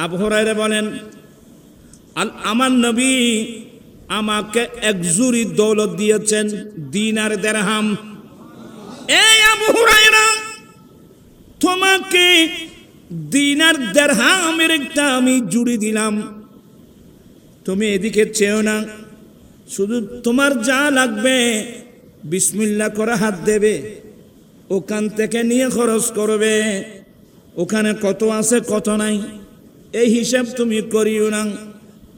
আবু হুরায়রা বলেন, আমার নবী আমাকে এক জুরি দৌলত দিয়েছেন, দিনার দিরহাম। এই আবু হুরায়রা, তোমাকে দিনার দিরহামের একটা আমি জুড়ি দিলাম, তুমি এদিকে চেও না, শুধু তোমার যা লাগবে বিসমিল্লাহ করে হাত দেবে, ওখান থেকে নিয়ে খরচ করবে, ওখানে কত আছে কত নাই এই হিসাব তুমি করিও না।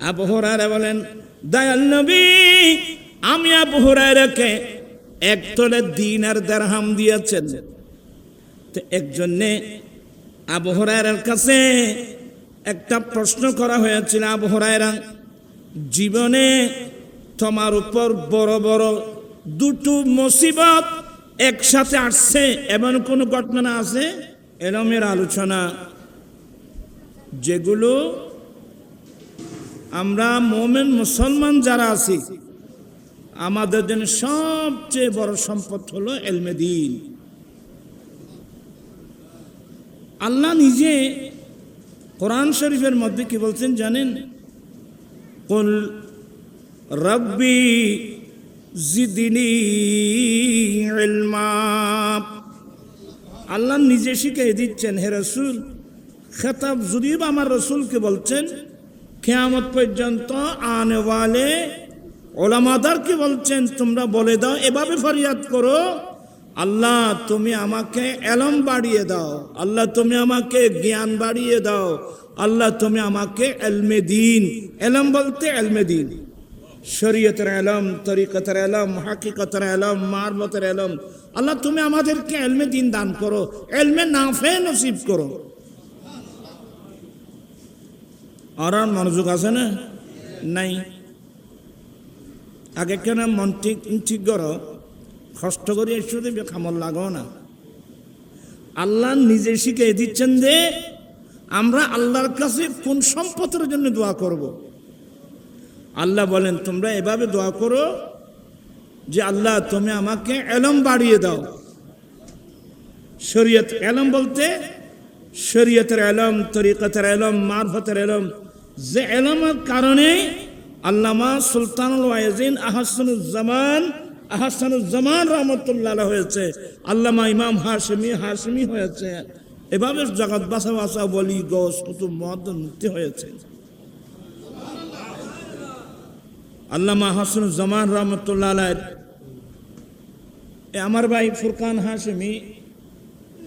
আবু হুরায়রা বলেন, দয়াল নবী, আমি আবু হুরায়রাকে এক তোলা দিনার দিরহাম দিয়েছেন। তো একজনে আবু হুরায়রার কাছে একটা প্রশ্ন করা হয়েছিল, আবু হুরায়রা, জীবনে তোমার উপর বড় বড় দুটো মুসিবত একসাথে আসছে, এমন কোন ঘটনা আছে? এলমের আলোচনা, যেগুলো আমরা মুমিন মুসলমান যারা আছি আমাদের জন্য সবচেয়ে বড় সম্পদ হলো ইলমে দ্বীন। আল্লাহ নিজে কোরআন শরীফের মধ্যে কি বলছেন জানেন? কুল রব্বি জিদনি ইলমা। আল্লাহ নিজে শিখিয়ে দিচ্ছেন, হে রাসূল, খেতাব যদিও আমার রাসূলকে বলছেন, কিয়ামত পর্যন্ত আনে ওয়ালে ওলামাদেরকে বলছেন, তোমরা বলে দাও, এভাবে ফরিয়াদ করো, আল্লাহ তুমি আমাকে ইলম বাড়িয়ে দাও, আল্লাহ তুমি আমাকে জ্ঞান বাড়িয়ে দাও, আল্লাহ তুমি আমাকে ইলমে দ্বীন, ইলম বলতে ইলমে দ্বীন, শরীয়তের ইলম, তরিকতের ইলম, হাকিকতের ইলম, মারফতের ইলম, আল্লাহ তুমি আমাদেরকে ইলমে দ্বীন দান করো, ইলমে নাফে নসিব করো। আর মনোযোগ আছে না? নাই। আগে কেন মন ঠিক করো, কষ্ট করে এসে দেবে, খামল লাগাও না। আল্লাহ নিজে শিখিয়ে দিচ্ছেন যে আমরা আল্লাহর কাছে কোন সম্পদের জন্য দোয়া করব। আল্লাহ বলেন, তোমরা এভাবে দোয়া করো যে আল্লাহ তুমি আমাকে ইলম বাড়িয়ে দাও। শরীয়ত ইলম বলতে শরীয়তের ইলম, তরিকতের ইলম, মারফতের ইলম, যে ইলমের কারণে আল্লামা সুলতানুল ওয়াইজিন আহসানুজ্জামান রহমতুল্লাহ হয়েছে, আল্লামা ইমাম হাশমি হয়েছে, এভাবে জগৎ বাসা বাসা বলি গৌস কুতুব মুহাদ্দিস মুফতি হয়েছে। আল্লামা আহসানুজ্জামান রহমতুল্লাহ আমার ভাই ফুরকান হাশমি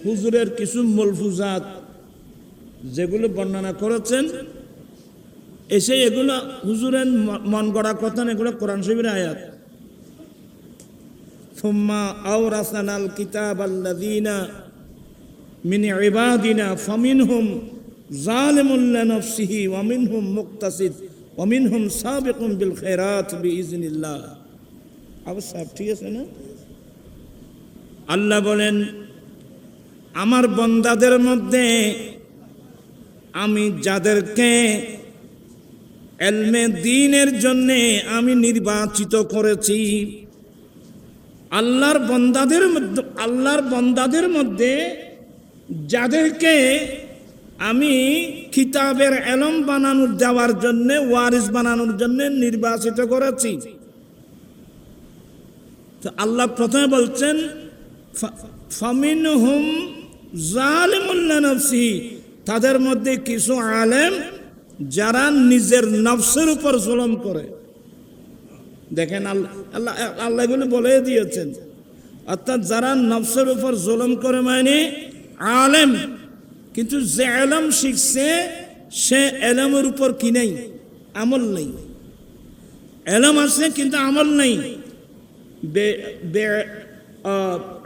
হুজুরের কিছু মলফুজাত যেগুলো বর্ণনা করেছেন, এসে এগুলো হুজুরের মন গড়া কথা, এগুলো কোরআন শরীফের আয়াত। সুম্মা আওরাসানাল কিতাবাল্লাযীনা মিন ইবাদিনা ফামিনহুম যালিমুন লিনাফসিহি ওয়া মিনহুম মুকতাসিদ ওয়া মিনহুম সাবিকুন বিল খায়রাত বিইজনিল্লাহ। অবশ্য ঠিক আছে না? আল্লাহ বলেন, আমার বান্দাদের মধ্যে আমি যাদেরকে ইলমে দ্বীনের জন্য আমি নির্বাচিত করেছি, আল্লাহর বান্দাদের মধ্যে যাদেরকে আমি কিতাবের ইলম বানানোর দেওয়ার জন্য, ওয়ারিস বানানোর জন্য নির্বাচিত করেছি। তো আল্লাহ প্রথমে বলছেন, ফামিনহুম যালিমুন লিনাফসিহি, তাদের মধ্যে কিছু আলেম যারা নিজের নফসের উপর জুলুম করে। দেখেন আল্লাহ এগুলো বলে দিয়েছেন, অর্থাৎ যারা নফসের উপর জুলুম করে মানে আলেম, কিন্তু যে ইলম শিখছে সে ইলমের উপর কি নেই? আমল নেই। ইলম আছে কিন্তু আমল নেই,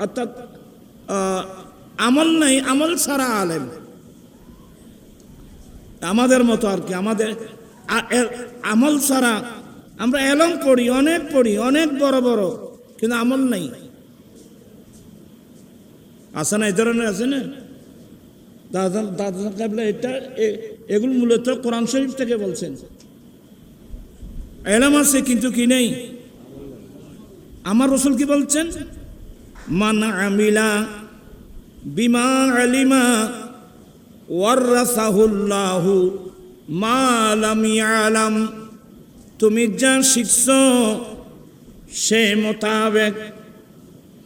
অর্থাৎ আমল নেই, আমল ছাড়া আলেম। আমাদের মতো আর কি, আমাদের আমল ছাড়া আমরা ইলম পড়ি, অনেক বড় বড়, কিন্তু আমল নাই। আছে না? এই ধরনের আছে না? দাদা কাবলা এটা এগুলো মূলত কোরআন শরীফ থেকে বলছেন। ইলম আছে কিন্তু কি নেই? আমার রাসূল কি বলছেন? মান আমিলা বিমা আলিমা ওয়ারাসাহুল্লাহু মা লাম ইয়ালাম, তুমি যা শিখছো সে মোতাবেক,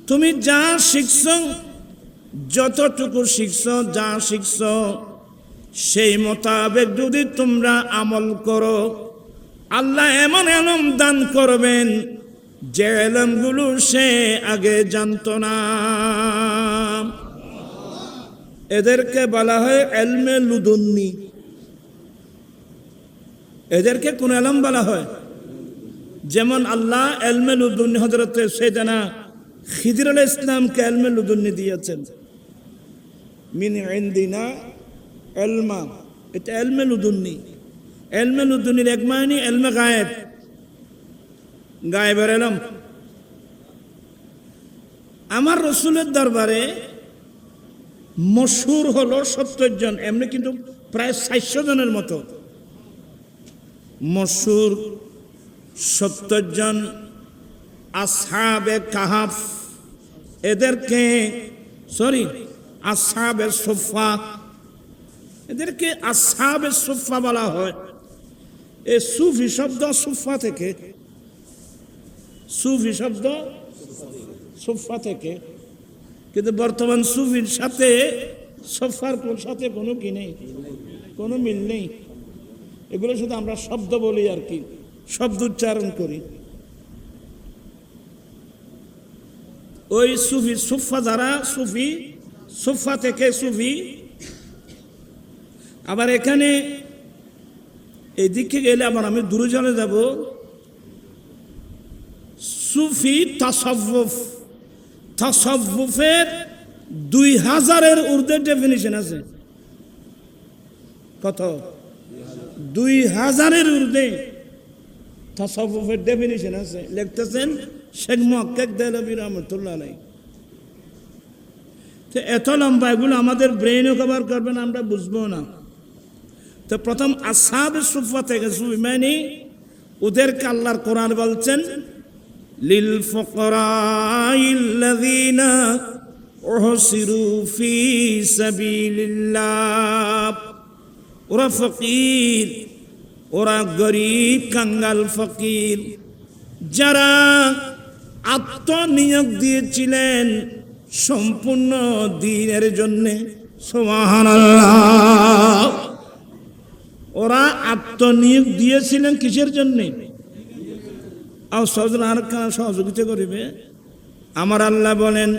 তুমি যা শিখছো, যতটুকু শিখছো, যা শিখছো সেই মোতাবেক যদি তোমরা আমল করো, আল্লাহ এমন এলম দান করবেন যে এলমগুলো সে আগে জানতো না। এদেরকে বলা হয় এলমে লুদুন্নি। এদেরকে কোন এলম বলা হয়? যেমন আল্লাহ এলমে লুদুন্নি হযরত সাইয়েদনা খিদির আলাইহিস সালামকে এলমে লুদুন্নি দিয়েছেন। মিন ইনদিনা এলমা, এটা এলমে লুদুন্নি। এলমে লুদুন্নির এক মানে এলমে গায়েব, গায়েবের এলম। আমার রসুলের দরবারে মশহুর হলো 70 জন, এমনি কিন্তু প্রায় 400 জনের মতো মশহুর 70 জন আসহাবে কাহাফ। এদেরকে আসহাবে সুফা, এদেরকে আসহাবে সুফা বলা হয়। এই সুফি শব্দ সুফা থেকে, সুফি শব্দ সুফা থেকে, কিন্তু বর্তমান সুফির সাথে সুফার সাথে কোনো কি নেই, কোনো মিল নেই। এগুলো শুধু আমরা শব্দ বলি আর কি, শব্দ উচ্চারণ করি। ওই সুফি সুফা যারা সুফি, সুফা থেকে সুফি। আবার এখানে এদিকে গেলে আবার আমি দূরে চলে যাব। সুফি তাসাউফ, তাসাউফের 2000-এর ঊর্ধ্বে ডেফিনিশন আছে। কত? 2000-এর ঊর্ধ্বে তাসাউফের ডেফিনিশন আছে। লিখতেছেন শেখ মুহাক্কিক দেহলভী রহমাতুল্লাহ আলাইহি। তো এত লম্বা, এগুলো আমাদের ব্রেইনও কভার করবে না, আমরা বুঝবো না। তো প্রথম আসহাবে সুফা থেকে, সুফি মানে ওদেরকে আল্লাহর কোরআন বলছেন লিল ফুকারাইল্লাযীনা উহসিরু ফি সাবিলিল্লাহ। ওরা ফকির, ওরা গরিব, কাঙ্গাল, ফকির, যারা আত্মনিয়োগ দিয়েছিলেন সম্পূর্ণ দ্বীনের জন্যে। সুবহানাল্লাহ। ওরা আত্মনিয়োগ দিয়েছিলেন কিসের জন্যে? আর সহযোগিতা করিবে। আমার আল্লাহ বলেন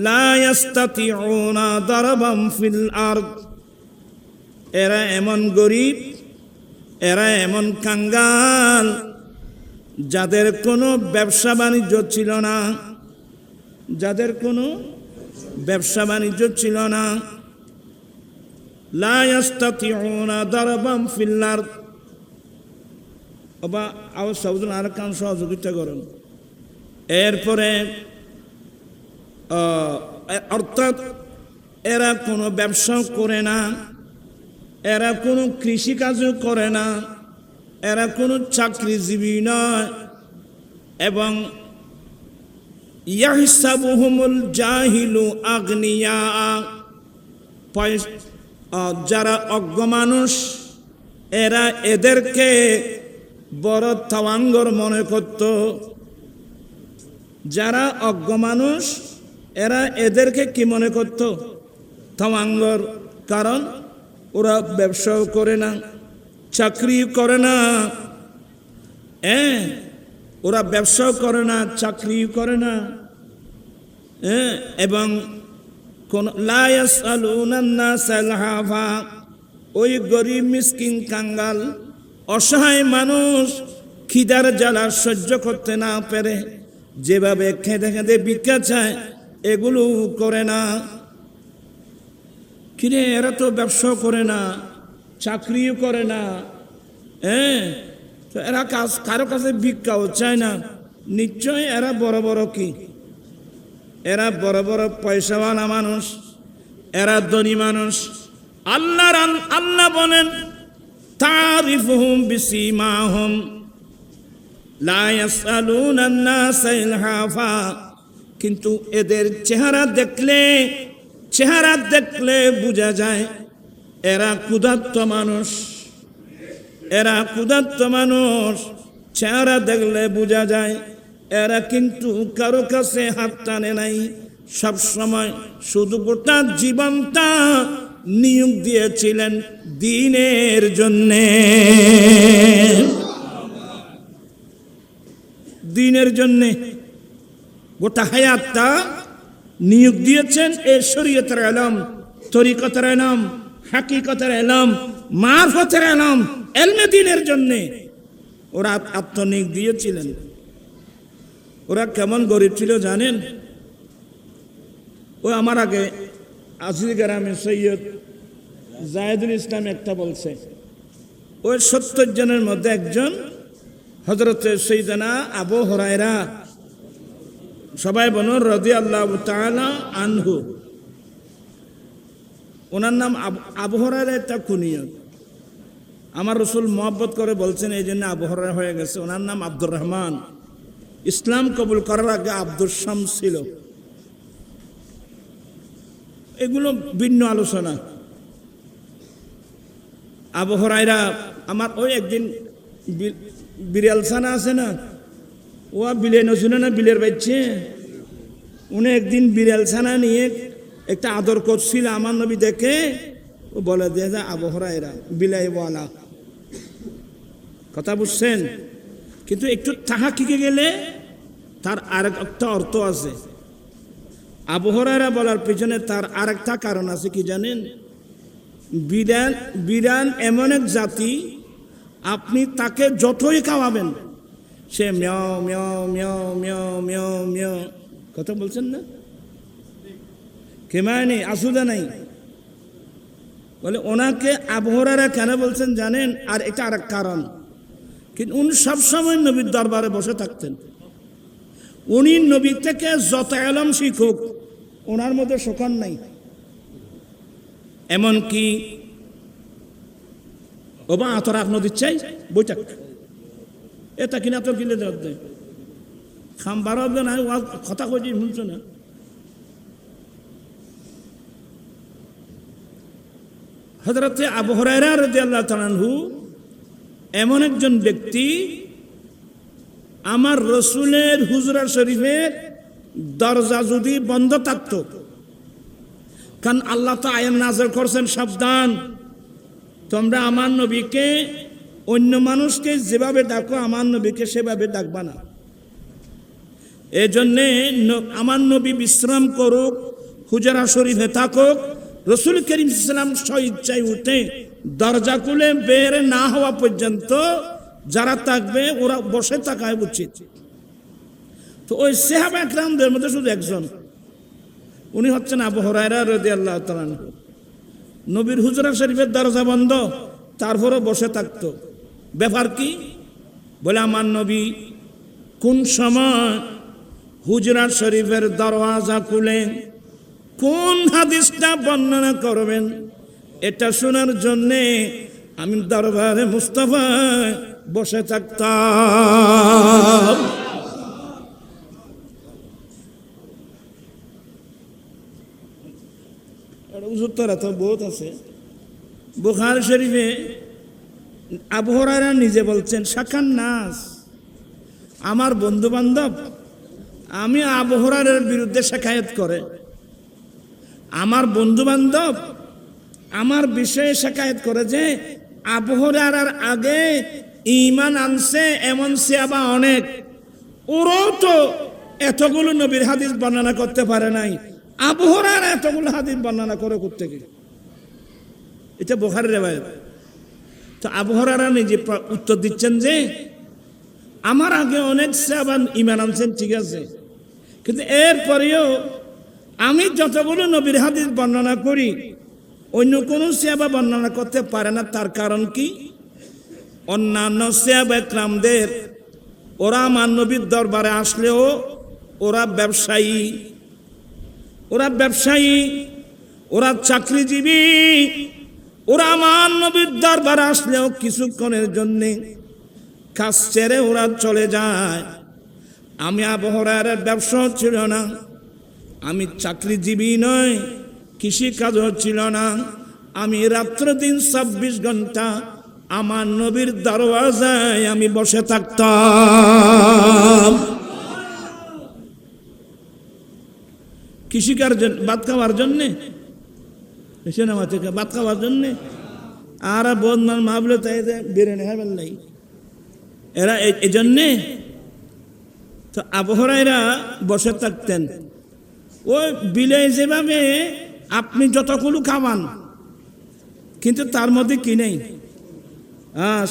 লা ইয়াস্তাতিউনা দারবাম ফিল আরদ। এরা এমন গরিব, এরা এমন কাঙ্গাল যাদের কোনো ব্যবসা বাণিজ্য ছিল না, যাদের কোনো ব্যবসা বাণিজ্য ছিল না। লা ইয়াস্তাতিউনা দারবাম ফিল আরদ। অবা আও সাউদুল আরকান সহযোগিতা করুন। এরপরে অর্থাৎ এরা কোনো ব্যবসা করে না, এরা কোনো কৃষিকাজও করে না, এরা কোনো চাকরিজীবী নয়। এবং ইয়াহসাবুহুমুল জাহিলু আগনিয়া, যারা অজ্ঞ মানুষ এরা এদেরকে বড় তাওয়াঙ্গর মনে করত। যারা অজ্ঞ মানুষ এরা এদেরকে কি মনে করত? তাওয়াঙ্গর। কারণ ওরা ব্যবসাও করে না, চাকরি করে না। ওরা ব্যবসাও করে না, চাকরি করে না। এবং কোন লা ইয়াসআলুনান নাস ইলহাফা, ওই গরিব মিসকিন কাঙ্গাল অসহায় মানুষ খিদার জ্বালা সহ্য করতে না পেরে যেভাবে খেঁদে খেঁদে ভিক্ষা চায়, এগুলো করে না। কিরে, এরা তো ব্যবসা করে না, চাকরিও করে না, তো এরা কারো কাছে ভিক্ষাও চায় না। নিশ্চয় এরা বড় বড় কি, এরা বড় বড় পয়সাওয়ালা মানুষ, এরা ধনী মানুষ। আল্লাহ বলেন তারিফুহুম বিসীমাহুম লা ইয়াসআলুনান নাসা ইলহাফা। কিন্তু এদের চেহারা দেখলে বোঝা যায় এরা ক্ষুধার্ত মানুষ, এরা ক্ষুধার্ত মানুষ, চেহারা দেখলে বোঝা যায় এরা কিন্তু কারো কাছে হাত টানে নাই, সব সময় শুধু গোটা জীবনটা নিয়োগ দিয়েছিলেন দ্বীনের জন্যে, দ্বীনের জন্যে গোটা হায়াতটা নিয়োগ দিয়েছেন এই শরীয়তের ইলম, তরিকতের ইলম, হাকিকতের ইলম, মারফতের ইলম, ইলমে দ্বীনের জন্যে ওরা আত্মনিয়োগ দিয়েছিলেন। ওরা কেমন গরিব ছিল জানেন? ও আমার আগে আজিজ গ্রামে সৈয়দ জায়েদুল ইসলাম একটা বলছে, ওই 70 জনের মধ্যে একজন হযরতে সাইয়েদনা আবু হুরায়রা, সবাই বলুন রাদিয়াল্লাহু তাআলা আনহু। ওনার নাম আবু হুরায়রা, একটা কুনিয়ত। আমার রাসূল মহব্বত করে বলছেন এই জন্য আবু হুরায়রা হয়ে গেছে। ওনার নাম আব্দুর রহমান। ইসলাম কবুল করার আগে আব্দুল শামস ছিল। এগুলো ভিন্ন আলোচনা। আবু হুরায়রা আমার ওই একদিন বিড়াল ছানা আছে না, ও বিলে নছিল না, বিলের বাচ্চে, উনি একদিন বিড়াল ছানা নিয়ে একটা আদর করছিল। আমার নবী দেখে ও বলে দিয়ে যায় আবু হুরায়রা বিলাই ওয়ালা। কথা বুঝছেন? কিন্তু একটু তাহাকিকে গেলে তার আরেকটা অর্থ আছে। আবু হুরায়রা বলার পিছনে তার আরেকটা কারণ আছে, কি জানেন? বিড়াল এমন এক জাতি, আপনি তাকে যতই খাওয়াবেন সে মিয়াও মিয়াও মিয়াও মিয়াও মিয়াও মিয়াও, কথা বলছেন না? কেমায় নেই, আসুদা নাই বলে। ওনাকে আবু হুরায়রা কেন বলছেন জানেন? আর এটা আরেক কারণ, কিন্তু উনি সবসময় নবীর দরবারে বসে থাকতেন। উনি নবী থেকে যত ইলম শিখুক ওনার মধ্যে শোকন নাই। এমনকি ওবা আতর আখ নদীর চাই বইটাক এটা কিনা তোর কিনে দেওয়া দেয় খামবার হবে না, কথা কইছি শুনছো না? হযরতে আবু হুরায়রা রাদিয়াল্লাহু তাআলা আনহু এমন একজন ব্যক্তি, আমার রসুলের হুজরা শরীফের দরজা যদি বন্ধ থাকত, কারণ আল্লাহ তো আয়াত নাযিল করছেন, সাবধান তোমরা আমার নবীকে অন্য মানুষকে যেভাবে ডাকো আমার নবীকে সেভাবে ডাকবা না। এই জন্যে আমার নবী বিশ্রাম করুক, হুজরা শরীফে থাকুক, রসুল করিম সাল্লাল্লাহু আলাইহি ওয়াসাল্লাম স্বেচ্ছায় উঠে দরজা খুলে বের না হওয়া পর্যন্ত যারা থাকবে ওরা বসে থাকায় উচিত। তো ওই সাহাবা একরামদের মধ্যে শুধু একজন, উনি হচ্ছেন আবু হুরায়রা রাদিয়াল্লাহু তাআলা আনহু। নবীর হুজরা শরীফের দরজা বন্ধ, তারপরও বসে থাকতো। ব্যাপার কি? বলে আমার নবী কোন সময় হুজরা শরীফের দরওয়াজা খুলে কোন হাদিসটা বর্ণনা করবেন, এটা শোনার জন্যে আমি দরবারে মুস্তাফায় বসে থাকতাম। উত্তরা তো বহুত আছে। বুখারী শরীফে আবু হুরায়রা নিজে বলছেন, শাকান নাস, আমার বন্ধু বান্ধব আমি আবু হুরায়রার বিরুদ্ধে শিকায়ত করে, আমার বন্ধু বান্ধব আমার বিষয়ে শিকায়ত করে যে আবু হুরায়রার আগে ঈমান আনছে এমন সাহাবা অনেক, ওরাও তো এতগুলো নবীর হাদিস বর্ণনা করতে পারে নাই, আবু হুরায়রা এতগুলো হাদিস বর্ণনা করে করতে গেলে। এটা বুখারীর riwayat। তো আবু হুরায়রা নিজে উত্তর দিচ্ছেন যে আমার আগে অনেক সাহাবা ঈমান আনছেন, ঠিক আছে, কিন্তু এরপরেও আমি যতগুলো নবীর হাদিস বর্ণনা করি অন্য কোনো সাহাবা বর্ণনা করতে পারে না। তার কারণ কি? অন্যান্য সাহাবা একরামদের ওরা আমার নবীর দরবারে আসলেও ওরা ব্যবসায়ী, ওরা চাকরিজীবী, ওরা আমার নবীর দরবারে আসলেও কিছুক্ষণের জন্যে কাজ ছেড়ে ওরা চলে যায়। আমি আবু হুরায়রার ব্যবসা ছিল না, আমি চাকরিজীবী নয়, কৃষি কাজও ছিল না, আমি রাত্র দিন 24 ঘন্টা আমার নবীর দরওয়াজায় আমি বসে থাকতাম। কৃষিকার জন্য, ভাত খাওয়ার জন্যে, সিনেমা থেকে ভাত খাওয়ার জন্যে। আর বদমান মাহবুলে তাই বিরিয়ানি খাবেন নাই, এরা এই জন্যে তো আবু হুরায়রা বসে থাকতেন। ওই বিলে যেভাবে আপনি যতগুলো খাওয়ান, কিন্তু তার মধ্যে কি নেই,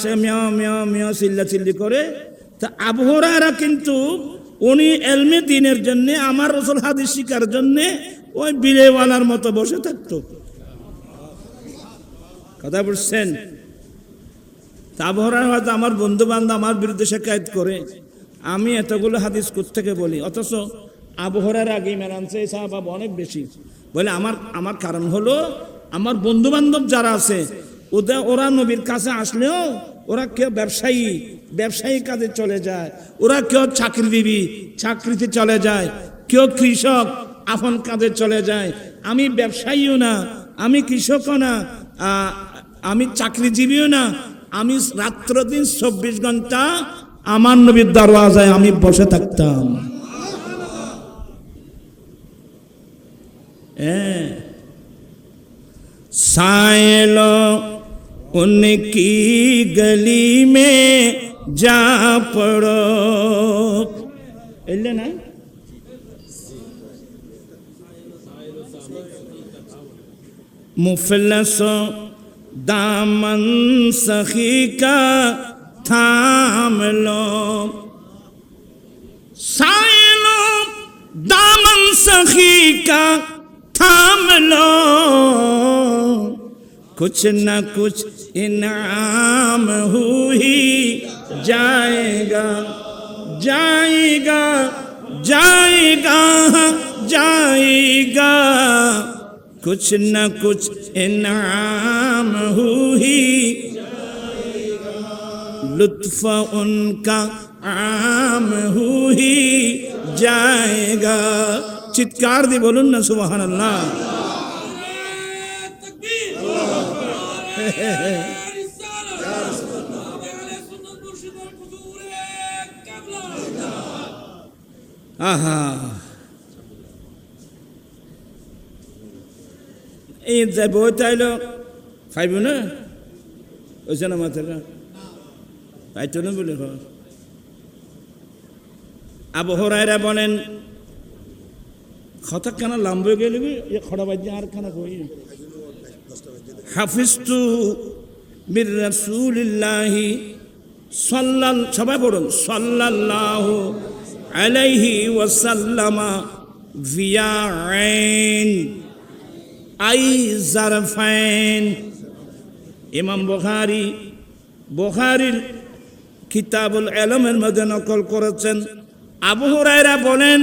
সে মেয় মেয় মেয় চিল্লা চিল্লি করে। তা আবু হুরায়রা কিন্তু উনি এলমে দিনের জন্য, আমার রাসূল হাদিস শিখার জন্য ওই বিলেওয়ালার মতো বসে থাকতো। কথা বলছেন? তা আবু হুরায়রা হয়তো আমার বন্ধু বান্ধব আমার বিরুদ্ধে শিকায়ত করে, আমি এতগুলো হাদিস কোত্থেকে বলি, অথচ আবু হুরায়রা আগে ঈমান আনছে এই সাহাবা অনেক বেশি। বলে আমার কারণ হলো আমার বন্ধু বান্ধব যারা আছে ওরা নবীর কাছে আসলেও ওরা কেউ ব্যবসায়ী কাজে চলে যায়, ওরা কেউ চাকরিজীবী চাকরিতে চলে যায়, কেউ কৃষক আপন কাজে চলে যায়। আমি ব্যবসায়ীও না, আমি কৃষকও না, আমি চাকরিজীবীও না, আমি রাত্র দিন 24 ঘন্টা আমার নবীর দরওয়াজায় আমি বসে থাকতাম। सायलो उनकी गली में जा पड़ो, ना मुफलसो दामन सखी का थाम लो, सायलो दामन सखी का थाम लो, कुछ न कुछ इनाम हो ही जाएगा, जाएगा जाएगा जाएगा, कुछ न कुछ इनाम हो ही जाएगा, लुत्फ उनका आम हो ही जाएगा। চিৎকার দিয়ে বলুন না সুবহানাল্লাহ। আহা, এই যে বই চাইলো খাইব না, ওই না মাথাটা খাইতো না বলে। আবু হুরায়রা বলেন, কথা কেন লম্বা গেলে খড়া বাজে আর কেন কই, হাফিজতু মির রাসূলিল্লাহি সবাই বলুন সাল্লাল্লাহু আলাইহি ওয়াসাল্লাম ভিয়া আইন আই জারফাইন। ইমাম বুখারীর কিতাবুল ইলমের মধ্যে নকল করেছেন। আবু হুরায়রা বলেন,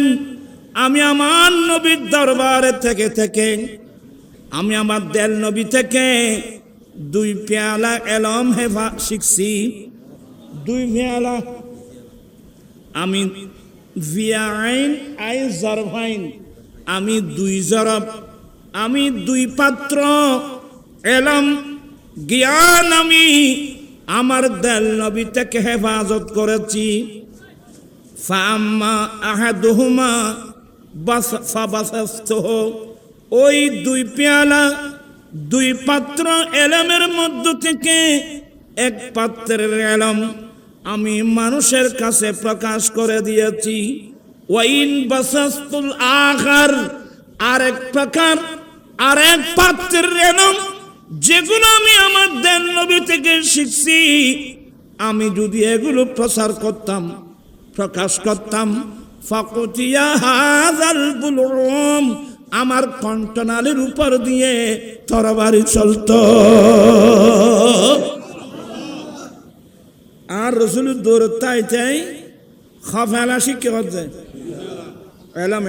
আমি আমার নবীর দরবারে থেকে আমি আমার দেল নবী থেকে 2 পেয়ালা এলম হেফা শিখছি। 2 পেয়ালা আমি ভিয়াইন আই জারফাইন, আমি 2 জরব, আমি 2 পাত্র এলম জ্ঞান আমি আমার দেল নবী থেকে হেফাজত করেছি। ফাম্মা আহাদুহুমা ওই 2 পেয়ালা 2 পাত্র এলমের মধ্য থেকে 1 পাত্রের এলম আমি মানুষের কাছে প্রকাশ করে দিয়েছি। ওয়াইন বাসাস্তুল আখার, আরেক প্রকার আরেক পাত্রের এলম যেগুলো আমি আমার দেন নবী থেকে শিখছি, আমি যদি এগুলো প্রচার করতাম প্রকাশ করতাম, ফাকুতিয়া হাযাল বুলুম, আমার কণ্ঠনালীর উপর দিয়ে তরবারি চলতো। আর রাসূল দৌড়াইতে খাফালা শিখে হচ্ছে এলম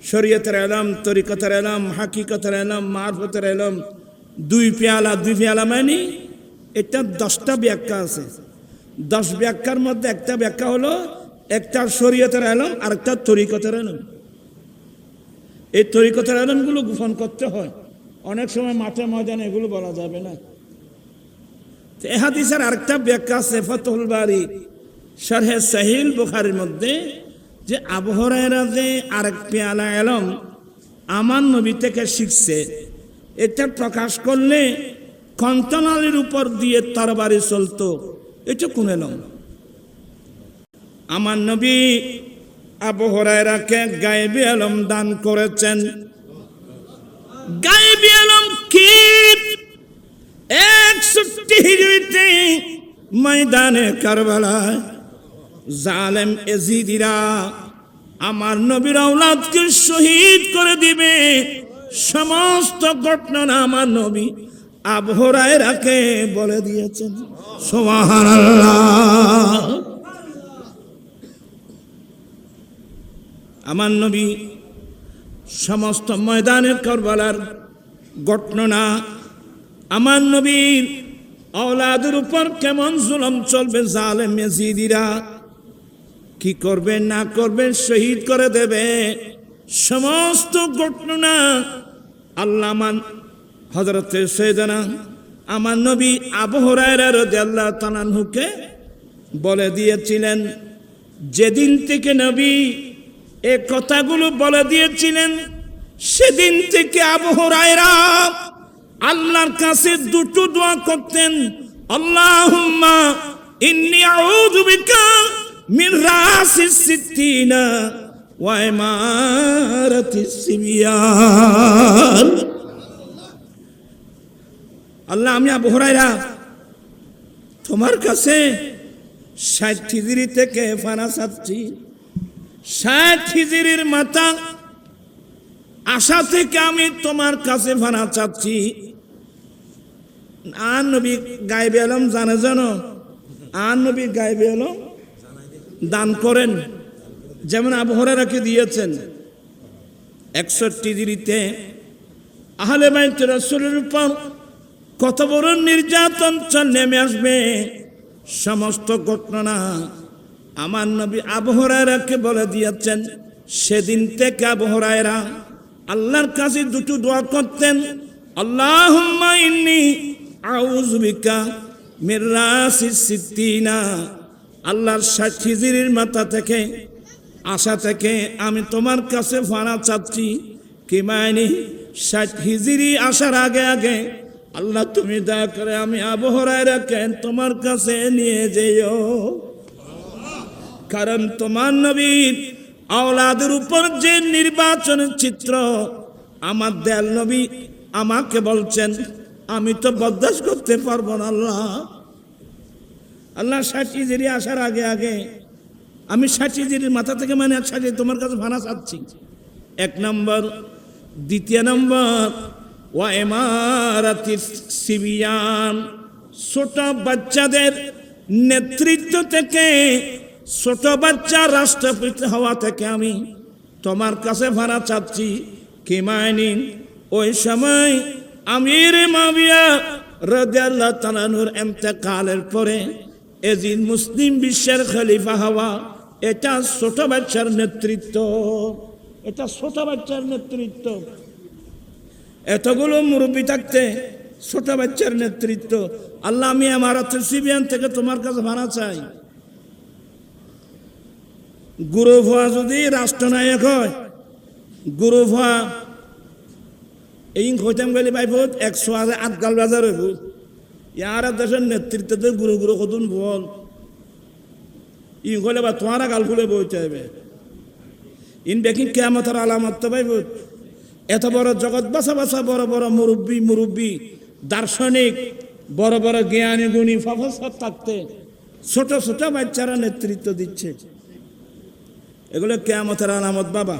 শরীয়তের এলম, তরিকতের এলম, হাকিকতের এলম, মারফতের এলম। 2 পেয়ালা মানে এটা 10টা ব্যাখ্যা আছে। 10 ব্যাখ্যার মধ্যে একটা ব্যাখ্যা হলো একটা শরীয়তের এলম আর একটা তরিকতের এলম। এই তরিকতের এলমগুলো গোপন করতে হয়, অনেক সময় মাঠে ময়দানে এগুলো বলা যাবে না। এই হাদিসের আরেকটা ব্যাখ্যা আছে ফাতহুল বারি শারহে সহিহ বুখারীর মধ্যে, যে আবু হুরায়রা যে আরেক পেয়ালা ইলম আমার নবী থেকে শিখছে, এটা প্রকাশ করলে কন্তনালীর উপর দিয়ে তরবারি চলতো, এটা কোন ইলম? আমার নবী আবু হুরায়রাকে গায়েবী ইলম দান করেছেন। গায়েবী ইলম কি? 61 হিজরিতে ময়দানে কারবালায় জালেম এজিদিরা আমার নবীর আওলাদকে শহীদ করে দিবে, সমস্ত ঘটনা আমার নবী আবু হুরায়রাকে বলে দিয়েছেন। সুবহানাল্লাহ। আমার নবী সমস্ত ময়দানের কারবালার ঘটনা, আমার নবীর আওলাদের উপর কেমন জুলুম চলবে, জালেম ইয়াজিদিরা কি করবে না করবে, শহীদ করে দেবে, সমস্ত ঘটনা আল্লাহ হযরতে সাইয়েদনা আমার নবী আবু হুরায়রা রাদিয়াল্লাহু তাআলা আনহুকে বলে দিয়েছিলেন। যেদিন থেকে নবী এই কথাগুলো বলে দিয়েছিলেন, সেদিন থেকে আবু হুরায়রা আল্লাহর কাছে দুটো দোয়া করতেন, আল্লাহুম্মা ইন্নী আউযু বিকা মিন রাসিস সিত্তিনা ওয়া ইমারাতিস সিবিয়ান। আল্লাহ, আমি আবু হুরায়রা তোমার কাছে 60 হিজরি থেকে ফানা চাচ্ছি, 60 হিজরির মাথা আশা থেকে আমি তোমার কাছে ফানা চাচ্ছি। আর নবী গায়েবী ইলম জানে, জানো? আর নবী গায়েবী ইলম দান করেন, যেমন আবু হুরায়রাকে দিয়েছেন। 61 হিজরিতে আহলে বাইত রাসূলের উপর কত বড় নির্যাতন নেমে আসবে, সমস্ত ঘটনা আমার নবী আবু হুরায়রাকে বলে দিয়েছেন। সেদিন থেকে আবু হুরায়রা আল্লাহর কাছে দুটো দোয়া করতেন, আল্লাহুম্মা ইন্নী আউযু বিকা মির রাসিস সিত্তিনা, আল্লাহর 60 হিজরির মাথা থেকে আশা থেকে আমি তোমার কাছে ফানা চাচ্ছি। কি মানে 60 হিজরি আসার আগে আগে আল্লাহ তুমি দয়া করে আমি আবু হুরায়রাকে তোমার কাছে নিয়ে যেও, কারণ তোমার নবীর আওলাদের উপর যে নির্বাচনের চিত্র আমার দয়াল নবী আমাকে বলছেন, আমি তো বরদাস্ত করতে পারবো না। আল্লাহ 60 হিজরি আসার আগে আগে আমি 60 হিজরির মাথা থেকে মানে 60 তোমার কাছে ফানা চাচ্ছি, এক নম্বর। দ্বিতীয় নম্বর, ওয়া ইমারাতিস সিবিয়ান, ছোট বাচ্চাদের নেতৃত্ব থেকে, ছোট বাচ্চা রাষ্ট্রপতি হওয়া থেকে আমি তোমার কাছে ফানা চাচ্ছি। কি মানে ওই সময় আমির মুআবিয়া রাদিয়াল্লাহু তাআলা আনহুর ইন্তেকালের পরে এজিদ মুসলিম বিশ্বের খলিফা হওয়া, এটা ছোট বাচ্চার নেতৃত্ব, এটা ছোট বাচ্চার নেতৃত্ব। এতগুলো মুরব্বী থাকতে ছোট বাচ্চার নেতৃত্ব। আল্লাহ, আমি ইমারাতুস সিবিয়ান থেকে তোমার কাছে ফানা চাই। গুরু ভুয়া যদি রাষ্ট্রনায়ক হয়, গুরু ভুয়া এই হইতাম গেলে বাইফত 108 গাল বাজার হইব। ইয়ার দেশের নেতৃত্বে গুরু গুরু কতুন বল ই হলে বা তোমারা গাল ফুলে বইতে হবে। ইন বেকিং কিয়ামতের আলামত তো পাইব। এত বড় জগৎ বাসা বাসা বড় বড় মুরব্বী দার্শনিক, বড় বড় জ্ঞানী গুণী প্রফেসর থাকতে ছোট ছোট বাচ্চারা নেতৃত্ব দিচ্ছে, এগুলো কিয়ামতের আলামত বাবা।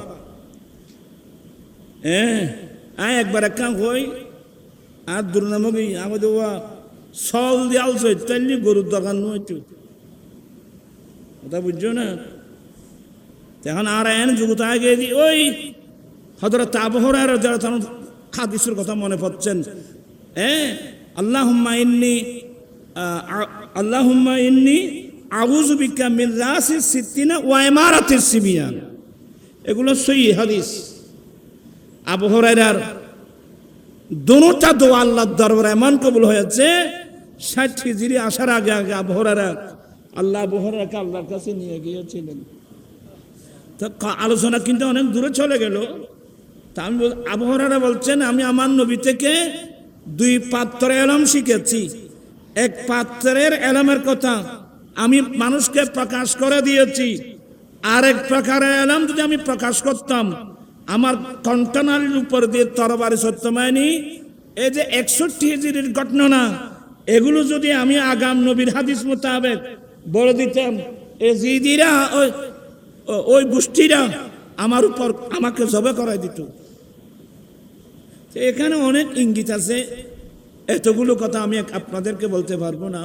একবার এক কাম হই আর দুর্নামী আমাদের সল দিয়াল তাইলি গরুর দোকান নয়তো কথা বুঝছো না। এখন আর এন যুগতা আগে ওই হযরত আবু হুরায়রা রাদিয়াল্লাহু তাআলা হাদিসের কথা মনে পড়ছেন। আল্লাহুম্মা ইন্নী আউযু বিকা মিন রাসিস সিত্তিনা ওয়া ইমারাতিস সিবিয়ান, এগুলো সহিহ হাদিস। আবু হুরায়রার দুটা দোয়া আল্লাহর দরবারে এমন কবুল হয়েছে, 60 হিজরি আসার আগে আগে আবু হুরায়রা আল্লাহর কাছে নিয়ে গিয়েছিলেন। তো আলোচনা কিন্তু অনেক দূরে চলে গেল। তা আমি আবু হুরায়রা বলছেন, আমি আমার নবী থেকে 2 পাত্রের এলম শিখেছি। এক পাত্রের এলমের কথা আমি মানুষকে প্রকাশ করে দিয়েছি, আরেক প্রকারের এলম যদি আমি প্রকাশ করতাম, আমার কণ্ঠনালীর উপর দিয়ে তরবারি সত্যমায়নি। এই যে 61 হিজরির ঘটনা, এগুলো যদি আমি আগাম নবীর হাদিস মোতাবেক বলে দিতাম, এই জিদিরা ওই গোষ্ঠীরা আমার উপর আমাকে জবে করাই দিত। এখানে অনেক ইঙ্গিত আছে, এতগুলো কথা আমি আপনাদেরকে বলতে পারবো না।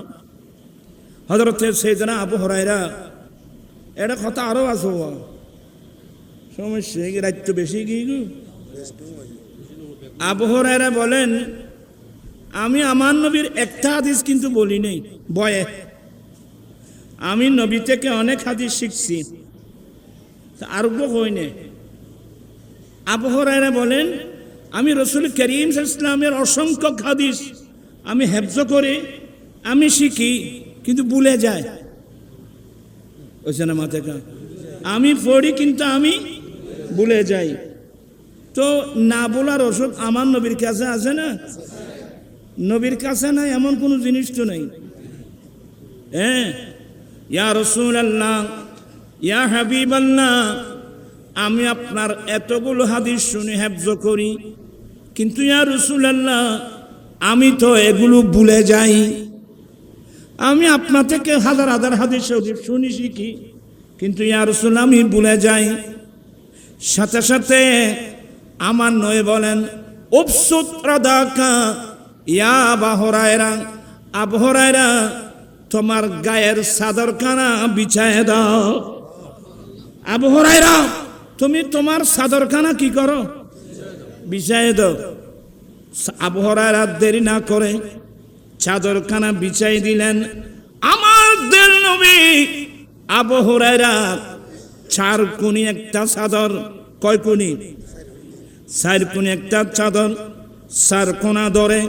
হযরত সাইয়েদনা আবু হুরায়রা, এটা কথা আরো আছে, সমস্যা রাত বেশি গিয়ে। আবু হুরায়রা বলেন, আমি আমার নবীর একটা হাদিস কিন্তু বলি নেই বয়ে, আমি নবী থেকে অনেক হাদিস শিখছি, আরোগ্য হইনি। আবু হুরায়রা বলেন, আমি রাসূল করিম সাল্লাল্লাহু আলাইহি ওয়াসাল্লামের অসংখ্য হাদিস আমি হেফজ করি, আমি শিখি, কিন্তু ভুলে যায়। ওইখানে মাথাকা আমি পড়ি কিন্তু আমি ভুলে যাই। তো না বলার ওষুধ আমার নবীর কাছে আছে না? নবীর কাছে নাই এমন কোনো জিনিস তো নাই। হ্যাঁ, ইয়া রাসূলুল্লাহ, ইয়া হাবিবাল্লাহ, আমি আপনার এতগুলো হাদিস শুনে হেফজ করি, কিন্তু ইয়া রাসূলুল্লাহ আমি তো এগুলো ভুলে যাই। আমি আপনার থেকে হাজার হাজার হাদিস শুনি শিখি, কিন্তু ইয়া রাসূলুল্লাহ আমি ভুলে যাই। সাথে সাথে আমার নয় বলেন, উবসুত রাদাকা ইয়া আবু হুরায়রা, আবু হুরায়রা তোমার গায়ের চাদরখানা বিছায় দাও। আবু হুরায়রা তুমি তোমার চাদরখানা কি করো? বিছায় দাও। আবু হুরায়রা দেরি না করে চাদরখানা বিছাই দিলেন। আমাদের নবী আবু হুরায়রা 4 কোণী একটা চাদর, কয় কোণী? 4 কোণী একটা চাদর, 4 কোণা ধরে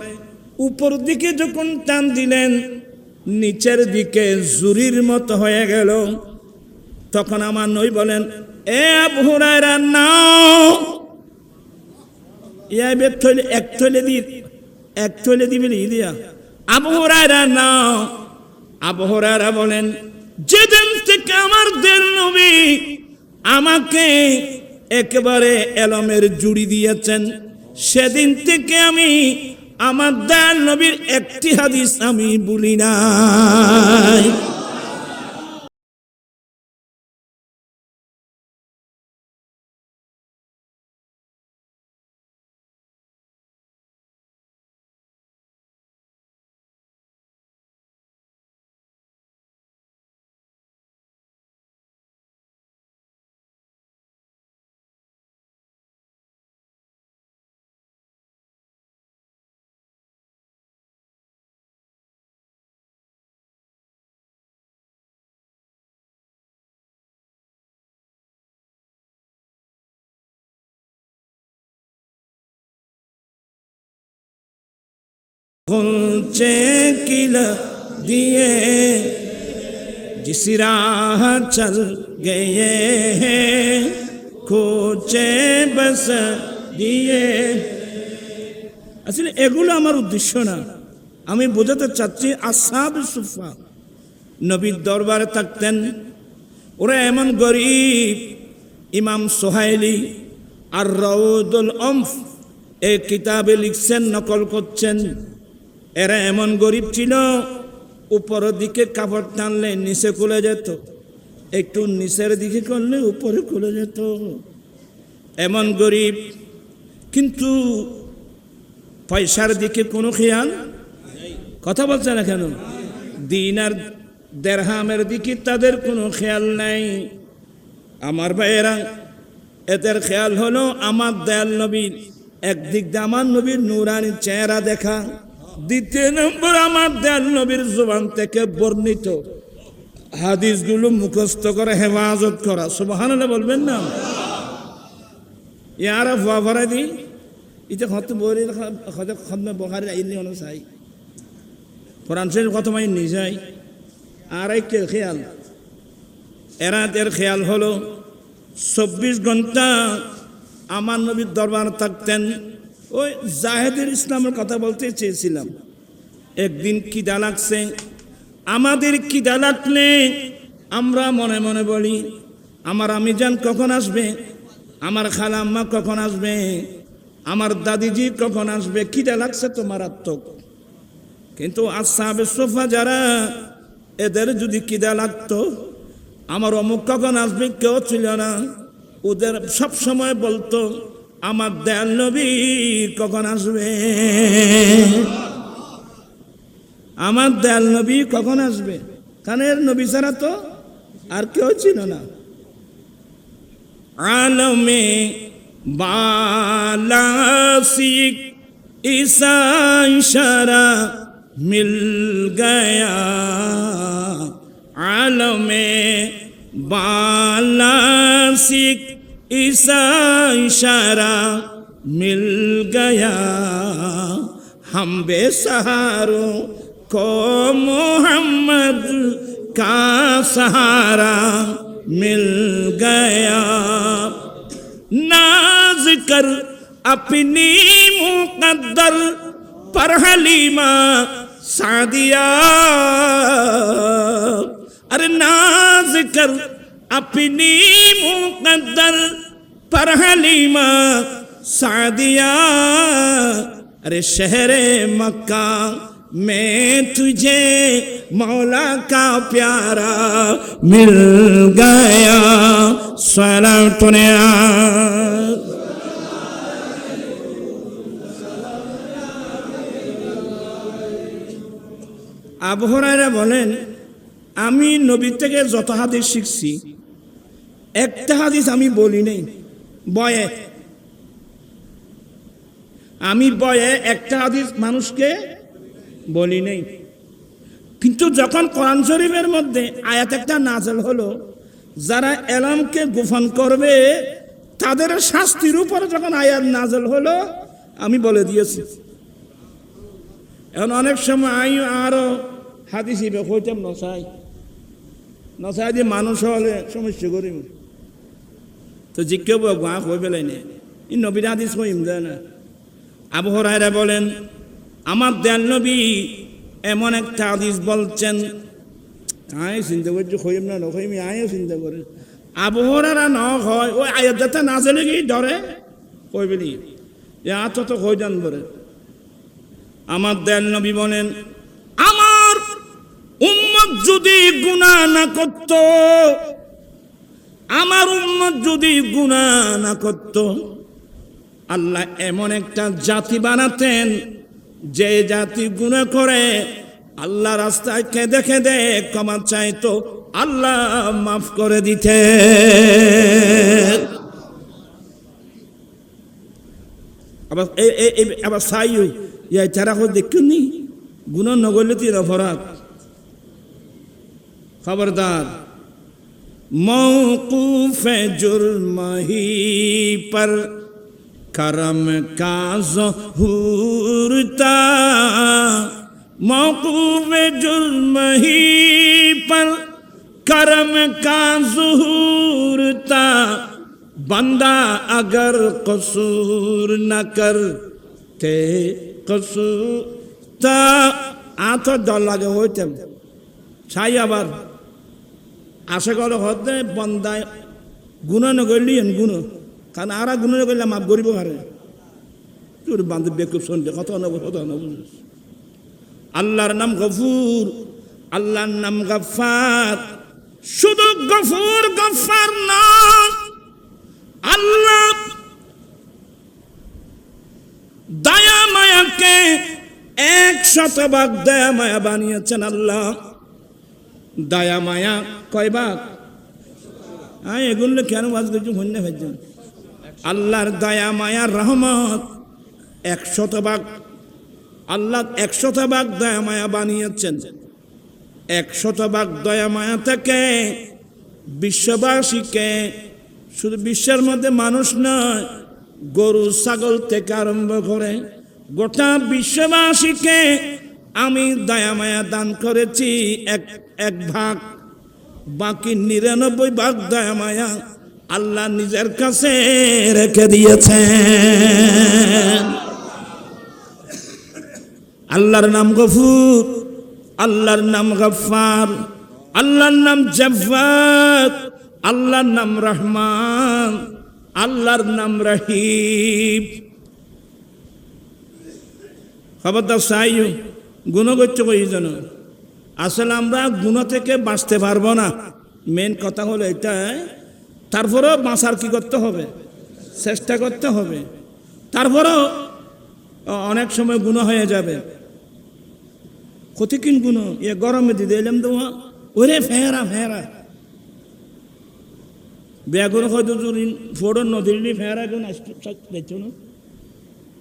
উপর দিকে যখন টান দিলেন, নিচের দিকে জুরির মতো হয়ে গেল। তখন আমার নবী বলেন, এ আবু হুরায়রা নাও, এক থলে দিবেন দিয়া। আবু হুরায়রা নাও। আবু হুরায়রা বলেন, যেদিন থেকে আমার দেল নবী আমাকে একেবারে এলমের জুড়ি দিয়েছেন, সেদিন থেকে আমি আমার দেল নবীর একটি হাদিস আমি ভুলি নাই। खुलचे किला दिए जिस राह चल गए हैं, खोचे बस দিয়ে। আসলে এগুলো আমার উদ্দেশ্য না, আমি বোঝাতে চাচ্ছি আসহাবে সুফা নবীর দরবারে থাকতেন। ওরা এমন গরিব, ইমাম সোহাইলি আর রাউদুল উমফ এই কিতাবে লিখছেন, নকল করছেন। এরা এমন গরিব ছিল, উপরের দিকে কাপড় টানলে নিচে খুলে যেত, একটু নিচের দিকে করলে উপরে খুলে যেত, এমন গরিব। কিন্তু পয়সার দিকে কোনো খেয়াল, কথা বলছে না কেন? দিনার দেরহামের দিকে তাদের কোনো খেয়াল নাই। আমার ভাইয়েরা, এদের খেয়াল হলো আমার দয়াল নবীর, একদিক দিয়ে আমার নবীর নূরানি চেহারা দেখা, দ্বিতীয় নম্বর আমার দয়াল নবীর জবান থেকে বর্ণিত হাদিসগুলো মুখস্থ করে হেফাজত করা। সুবহানাল্লাহ বলবেন না? ইয়ারা ফাফারা দি এটা কত বড় খদ খদমে বুখারী আইনি অনুসাই কোরআন শরীফ কত মাইল নিয়ে যায়। আর একটা খেয়াল, এরাদের খেয়াল হলো 24 ঘন্টা আমার নবীর দরবার থাকতেন। ওই জাহেদুল ইসলামের কথা বলতে চেয়েছিলাম। একদিন খিদা লাগছে, আমাদের খিদা লাগলে আমরা মনে মনে বলি আমার আম্মিজান কখন আসবে, আমার খালাম্মা কখন আসবে, আমার দাদিজি কখন আসবে, খিদা লাগছে তো মারাত্মক। কিন্তু আসহাবে সুফা যারা, এদের যদি খিদা লাগতো আমার অমুক কখন আসবে কেউ ছিল না, ওদের সব সময় বলতো আমার দয়াল নবী কখন আসবে, আমার দয়াল নবী কখন আসবে। কারণ এর নবী ছাড়া তো আর কেউ ছিল না। আলমে বালাসিক ঈসা ইশারা মিল গয়া, আলমে बालासिक ईसा इशारा मिल गया, हम बेसहारों को मोहम्मद का सहारा मिल गया। नाज कर अपनी मुक़द्दर पर हलीमा सादिया, अरे नाज कर अपनी मुक़द्दर पर हलीमा सादिया, अरे शहरे मक्का में तुझे मौला का प्यारा मिल गया। सलातुन्या আবু হুরায়রা বলেন আমি নবী থেকে যত হাদিস শিখছি একটা হাদিস আমি বলি নাই বয়ে, আমি বয়ে একটা হাদিস মানুষকে বলি নাই। কিন্তু যখন কোরআন শরীফের মধ্যে আয়াত একটা নাযিল হলো, যারা এলমকে গোপন করবে তাদের শাস্তির উপরে যখন আয়াত নাযিল হলো আমি বলে দিয়েছি। এখন অনেক সময় আমি আরো হাদিস হিবে হইতাম নসাই দিয়ে মানুষ হলে সমস্যা করিম তো জিজ্ঞেব গা হয়ে পেলাই না ই নবীর হাদিস কইম যায় না। আবু হুরায়রা বলেন আমার দয়াল নবী এমন একটা হাদিস বলছেন, আয় চিন্তা করছি হইম না নইম, আয়ও চিন্তা করে আবু হুরায়রা ন হয় ওই আয়াতটা না চলে গিয়ে ধরে কইবেনি এত তো হই যান ধরে। আমার দয়াল নবী বলেন আমার উম্মত যদি গুনাহ না করত, আমার উম্মত যদি গুনাহ না করত, আল্লাহ এমন একটা জাতি বানাতেন যে জাতি গুনাহ করে আল্লাহ রাস্তায় কেঁদে কেঁদে ক্ষমা চাইতো, আল্লাহ মাফ করে দিতে। আবার সাইউ ইয়াই তারা দেখুনি গুনাহ নগরলে তিন অপরাধ। खबरदार मौकूफ जुर्म ही पर करम का ज़हूर था, मौकूफ जुर्म ही पर करम का ज़हूर था, बंदा अगर कसूर न करते कसूर था। आतो डर लगे होते ছাই আবার আশা করো হতে বন্দায় গুণা নগরলি গুণ, কারণ আর গুণ নগরলে মাফ করিব হারে তোর বান্ধব বেকুব শুনতে কত বুঝিস। আল্লাহর নাম গফুর, আল্লাহর নাম গফফার। শুধু গফুর গফফার না, আল্লাহ দয়া মায়াকে 100 দয়া মায়া বানিয়েছেন। আল্লাহ দয়া মায়া কয় ভাগ? এগুলো কেন বাজ করছি মনে ভাবছেন? আল্লাহর দয়া মায়া রহমত 100 আল্লাহ 100 দয়া মায়া বানিয়েছেন। 100 দয়া মায়া থেকে বিশ্ববাসীকে, শুধু বিশ্বের মধ্যে মানুষ নয়, গরু ছাগল থেকে আরম্ভ করে গোটা বিশ্ববাসীকে আমি দয়া মায়া দান করেছি এক ভাগ, বাকি 99 ভাগ দয়া মায়া আল্লাহ নিজের কাছে রেখে দিয়েছেন। আল্লাহর নাম গফুর, আল্লাহর নাম গফফার, আল্লাহর নাম জব্বার, আল্লাহর নাম রহমান, আল্লাহর নাম রহিম। খবরদার সাইয়ু গুণ করছে কই যেন, আসলে আমরা গুণ থেকে বাঁচতে পারবো না। মেন কথা হলো এটাই। তারপরেও বাঁচার কি করতে হবে? চেষ্টা করতে হবে। তারপরেও অনেক সময় গুণ হয়ে যাবে। কতক্ষণ গুণ এ গরমে দিতে এলাম তো ওরে ফেরা ফেরা বেগুন হয়তো ফোড়ন নদীর ফেরা কেন আসতে না,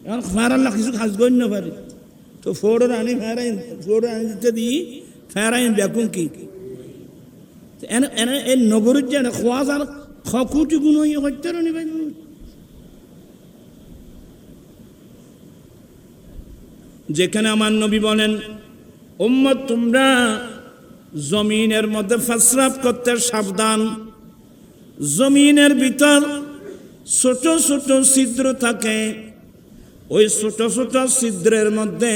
এখন ফেরার না কিছু খাস গণ্য পারি তো ফোড়ন আনি ফেরাই, ফোড়ন আনি দিতে দিই ফেরাই বেগুন কি এনে এনে এই নগরের যে খোয়া যার খকুটি গুণ ইয়ে করতে নি ভাই। যেখানে আমার নবী বলেন, উম্মত তোমরা জমিনের মধ্যে প্রস্রাব করতে সাবধান। জমিনের ভিতর ছোট ছোট ছিদ্র থাকে, ওই ছোট ছোট ছিদ্রের মধ্যে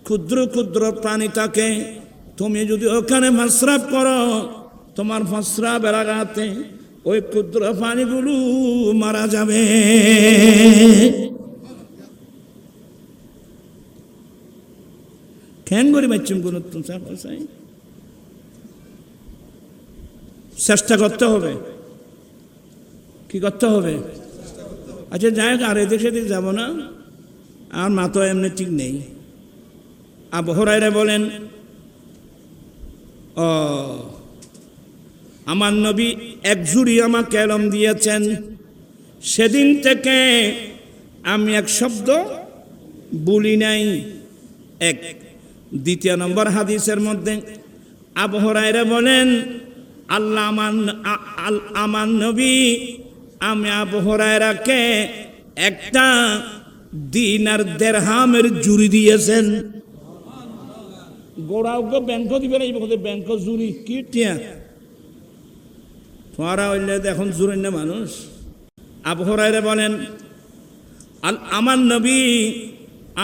ক্ষুদ্র ক্ষুদ্র প্রাণী থাকে। তুমি যদি ওখানে প্রস্রাব করো, তোমার প্রস্রাবের আঘাতে ওই ক্ষুদ্র প্রাণীগুলো মারা যাবে। কেন করি বাচ্চুম কোন চেষ্টা করতে হবে। কি করতে হবে? আচ্ছা যাই হোক, আর এদেশে যাব না, আর মা তো এমনি ঠিক নেই। আবু হুরায়রা বলেন, আমার নবী এক জুড়ি আমাকে এলম দিয়েছেন, সেদিন থেকে আমি এক শব্দ বলি নাই। এক দ্বিতীয় নম্বর হাদিসের মধ্যে আবু হুরায়রা বলেন, আল্লাহ আমার নবী আমি আবু হুরায়রাকে একটা দিনার দিরহামের জুরি দিয়েছেন। গোড়াও ব্যাংক দিবে না, ব্যাংক জুরি কি টিয়া তোরা হইলে এখন জুরেন না মানুষ। আবু হুরায়রা বলেন, আমার নবী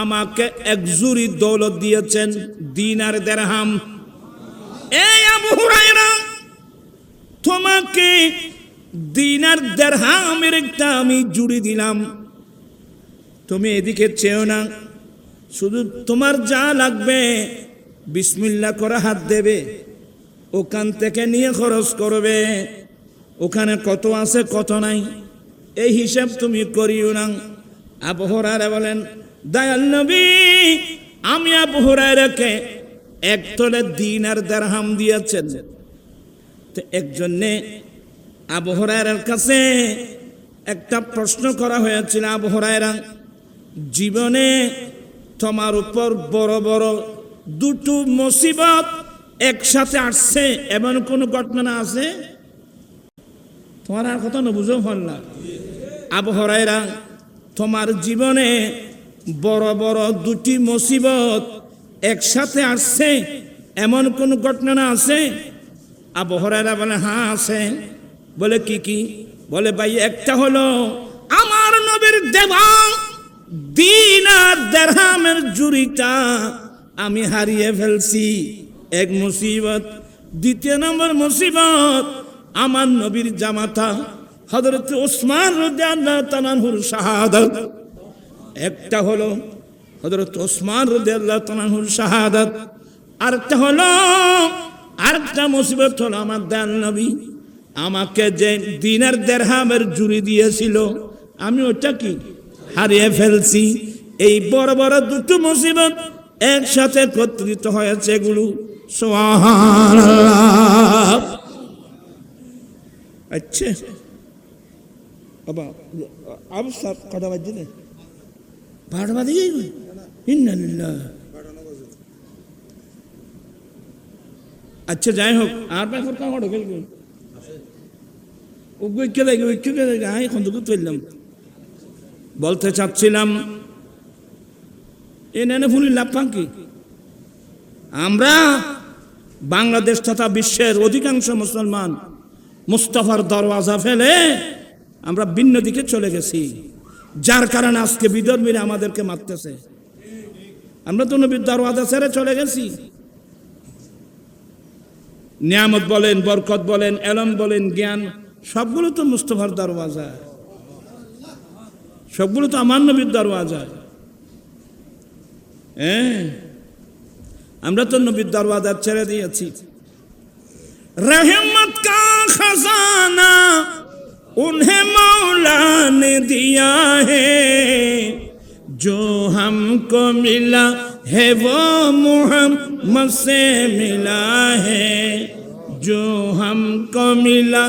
আমাকে এক জুরি দৌলত দিয়েছেন, দিনার দিরহাম। এই আবু হুরায়রা, তোমাকে দিনার দিরহামের একটা আমি জুড়ি দিলাম, তুমি এদিকে চেও না, শুধু তোমার যা লাগবে বিসমিল্লাহ করে হাত দেবে, ওখান থেকে নিয়ে খরচ করবে। ওখানে কত আছে কত নাই এই হিসাব তুমি করিও না। আবু হুরায়রা বলেন, দয়াল নবী আমি আবু হুরায়রাকে এক তলে দিনার দিরহাম দিয়েছেন। তো একজনে আবু হুরায়রার কাছে একটা প্রশ্ন করা হয়েছিল, আবু হুরায়রা জীবনে তোমার উপর বড় বড় দুটো মুসিবত একসাথে আসছে এমন কোন ঘটনা আছে? তোমার আর কথা না বুঝো ফল। আবু হুরায়রা, তোমার জীবনে বড় বড় দুটি মুসিবত একসাথে আসছে এমন কোন ঘটনা আছে? আবু হুরায়রা বলে, হ্যাঁ আছে। বলে কি কি? বলে ভাই, একটা হলো আমার নবীর দেওয়া দিনার দিরহামের জুরিটা আমি হারিয়ে ফেলছি, এক মুসিবত। দ্বিতীয় নম্বর মুসিবত, আমার নবীর জামাতা হযরত ওসমান রাদিয়াল্লাহু তাআলা আনহুর শাহাদাত। একটা হলো হযরত ওসমান রাদিয়াল্লাহু তাআলা আনহুর শাহাদাত, আরেকটা মুসিবত হলো আমার দয়াল নবী আমাকে যে দিনার দিরহামের জুরি দিয়েছিল আমি ওটা কি হারিয়ে ফেলছি। এই বড় বড় দুটো মুসিবত একসাথে একত্রিত হয়েছে, এগুলো সুবহানাল্লাহ। আচ্ছা বাবা আব সব কথা বাদ দিলে ভাড়া বাদ দিয়ে ইন্নালিল্লাহ। আচ্ছা যাই হোক, আর ব্যাপার কামড় গেল ঐক্য লাগে এখন তো তুললাম। বলতে চাচ্ছিলাম এনে ফুলি লাভ পান কি আমরা বাংলাদেশ তথা বিশ্বের অধিকাংশ মুসলমান মুস্তাফার দরওয়াজা ফেলে আমরা ভিন্ন দিকে চলে গেছি, যার কারণে আজকে বিধর্মীরা আমাদেরকে মারতেছে। আমরা তো নবীর দরওয়াজা ছেড়ে চলে গেছি। নিয়ামত বলেন, বরকত বলেন, এলম বলেন, জ্ঞান, সবগুলো তো মুস্তাফার দরওয়াজা, সবগুলো তো আমার নবীর দরওয়াজা। আমরা তো নবীর দরওয়াজা ছেড়ে দিয়েছি। रहमत का खजाना उन्हें मौला ने दिया है, जो हमको मिला है वो मुहम्मद से मिला है, जो हमको मिला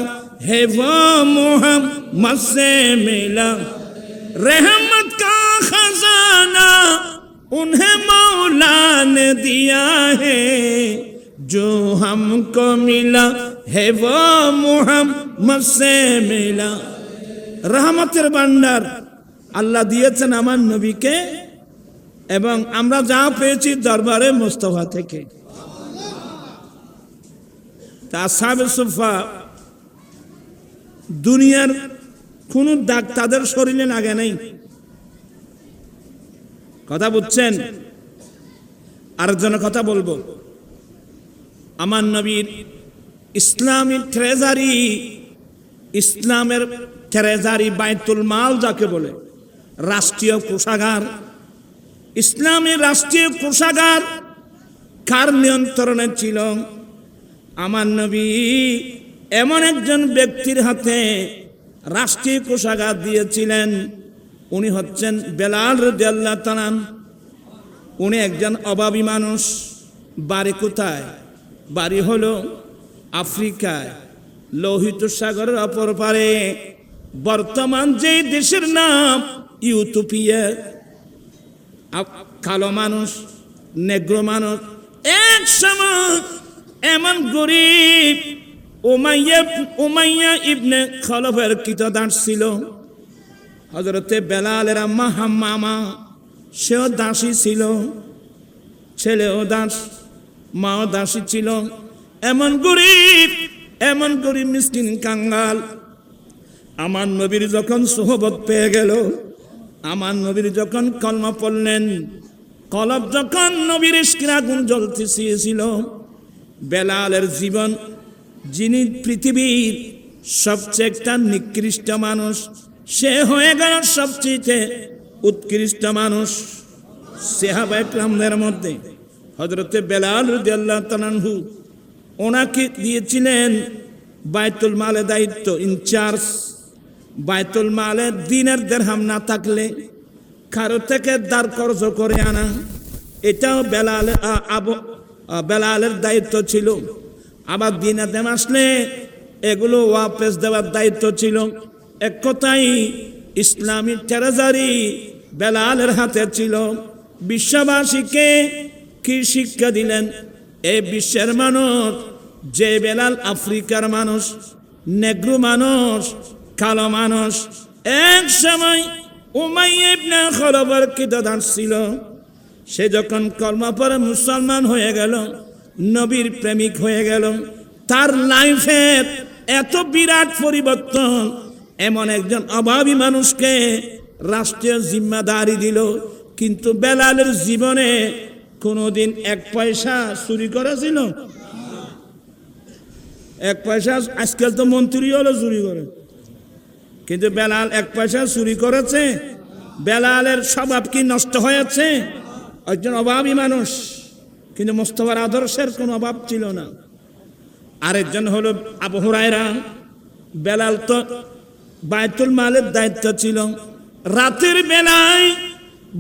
है वो मुहम्मद से मिला। रहमत का खजाना उन्हें मौला ने दिया है, जो हमको मिला है वो मुहम्मद से मिला। रहमतेर भांडार আল্লাহ দিয়েছেন আমার নবীকে, এবং আমরা যা পেয়েছি দরবারে মুস্তাফা থেকে। আসহাবে সুফা দুনিয়ার কোন দাগ তাদের শরীরে লাগে নাই। কথা বুঝছেন? আরেকজনের কথা বলবো। আমার নবীর ইসলামিক ট্রেজারি, ইসলামের ট্রেজারি বাইতুল মাল যাকে বলে, রাষ্ট্রীয় কোষাগার, ইসলামী রাষ্ট্রীয় কোষাগার কার নিয়ন্ত্রণে ছিল? আমার নবী এমন একজন ব্যক্তির হাতে রাষ্ট্রীয় কোষাগার দিয়েছিলেন, উনি হচ্ছেন বেলাল রাদিয়াল্লাহু তাআলা। উনি একজন অভাবী মানুষ। বাড়ি কোথায়? বাড়ি হলো আফ্রিকায়, লোহিত সাগরের অপর পারে। বর্তমান যে দেশের নাম ইউটোপিয়া। কালো মানুষ, নেগ্রো মানুষ। এক সময় এমন গরিব উমাইয়া ইবনে খলফের কৃতদাস ছিল। হযরতে বেলালের আম্মা হাম্মামা, সেও দাসী ছিল, ছেলেও দাস, মাও দাসী ছিল। এমন গরিব মিসকিন কাঙ্গাল। আমার নবীর যখন সোহবত পেয়ে গেল, আমার নবীর যখন কলমা পড়লেন, কলব যখন নবীর ইশকের আগুন জ্বলতে চেয়েছিল, বেলালের জীবন, যিনি পৃথিবীর সবচেয়ে একটা নিকৃষ্ট মানুষ, সে হয়ে গেল সবচেয়ে উৎকৃষ্ট মানুষ সাহাবায়ে কেরামদের মধ্যে। হযরতে বেলাল রাদিয়াল্লাহু তাআলা আনহু ওনাকে দিয়েছিলেন বাইতুল মালের দায়িত্ব, ইনচার্জ। বাইতুল মালে দিনের দিরহাম না থাকলে কারো থেকে দার কর্জ করে আনা, এটাও বেলালের দায়িত্ব ছিল। আবার দিনের দিন আসলে এগুলো ওয়াপস দেওয়ার দায়িত্ব ছিল। এক কথাই ইসলামী ট্রেজারি বেলালের হাতে ছিল। বিশ্ববাসীকে কি শিক্ষা দিলেন? এই বিশ্বের মানুষ, যে বেলাল আফ্রিকার মানুষ, নেগ্রো মানুষ, কালো মানুষ, এক সময় উমাইয়া ইবনে খলফের কৃতদাস ছিল। সে যখন কলমা পড়ে মুসলমান হয়ে গেল, নবীর প্রেমিক হয়ে গেল, তার লাইফের এত বিরাট পরিবর্তন। এমন একজন অভাবী মানুষকে রাষ্ট্রীয় জিম্মাদারি দিল, কিন্তু বেলালের জীবনে কোনোদিন এক পয়সা চুরি করেছিল? এক পয়সা, আজকাল তো মন্ত্রী হলো চুরি করে, কিন্তু বেলাল এক পয়সা চুরি করেছে? বেলালের স্বভাব কি নষ্ট হয়েছে? একজন অভাবী মানুষ, কিন্তু মুস্তাফার আদর্শের কোনো অভাব ছিল না। আরেকজন হলো আবু হুরায়রা। বেলাল তো বাইতুল মালের দায়িত্ব ছিল, রাতের বেলায়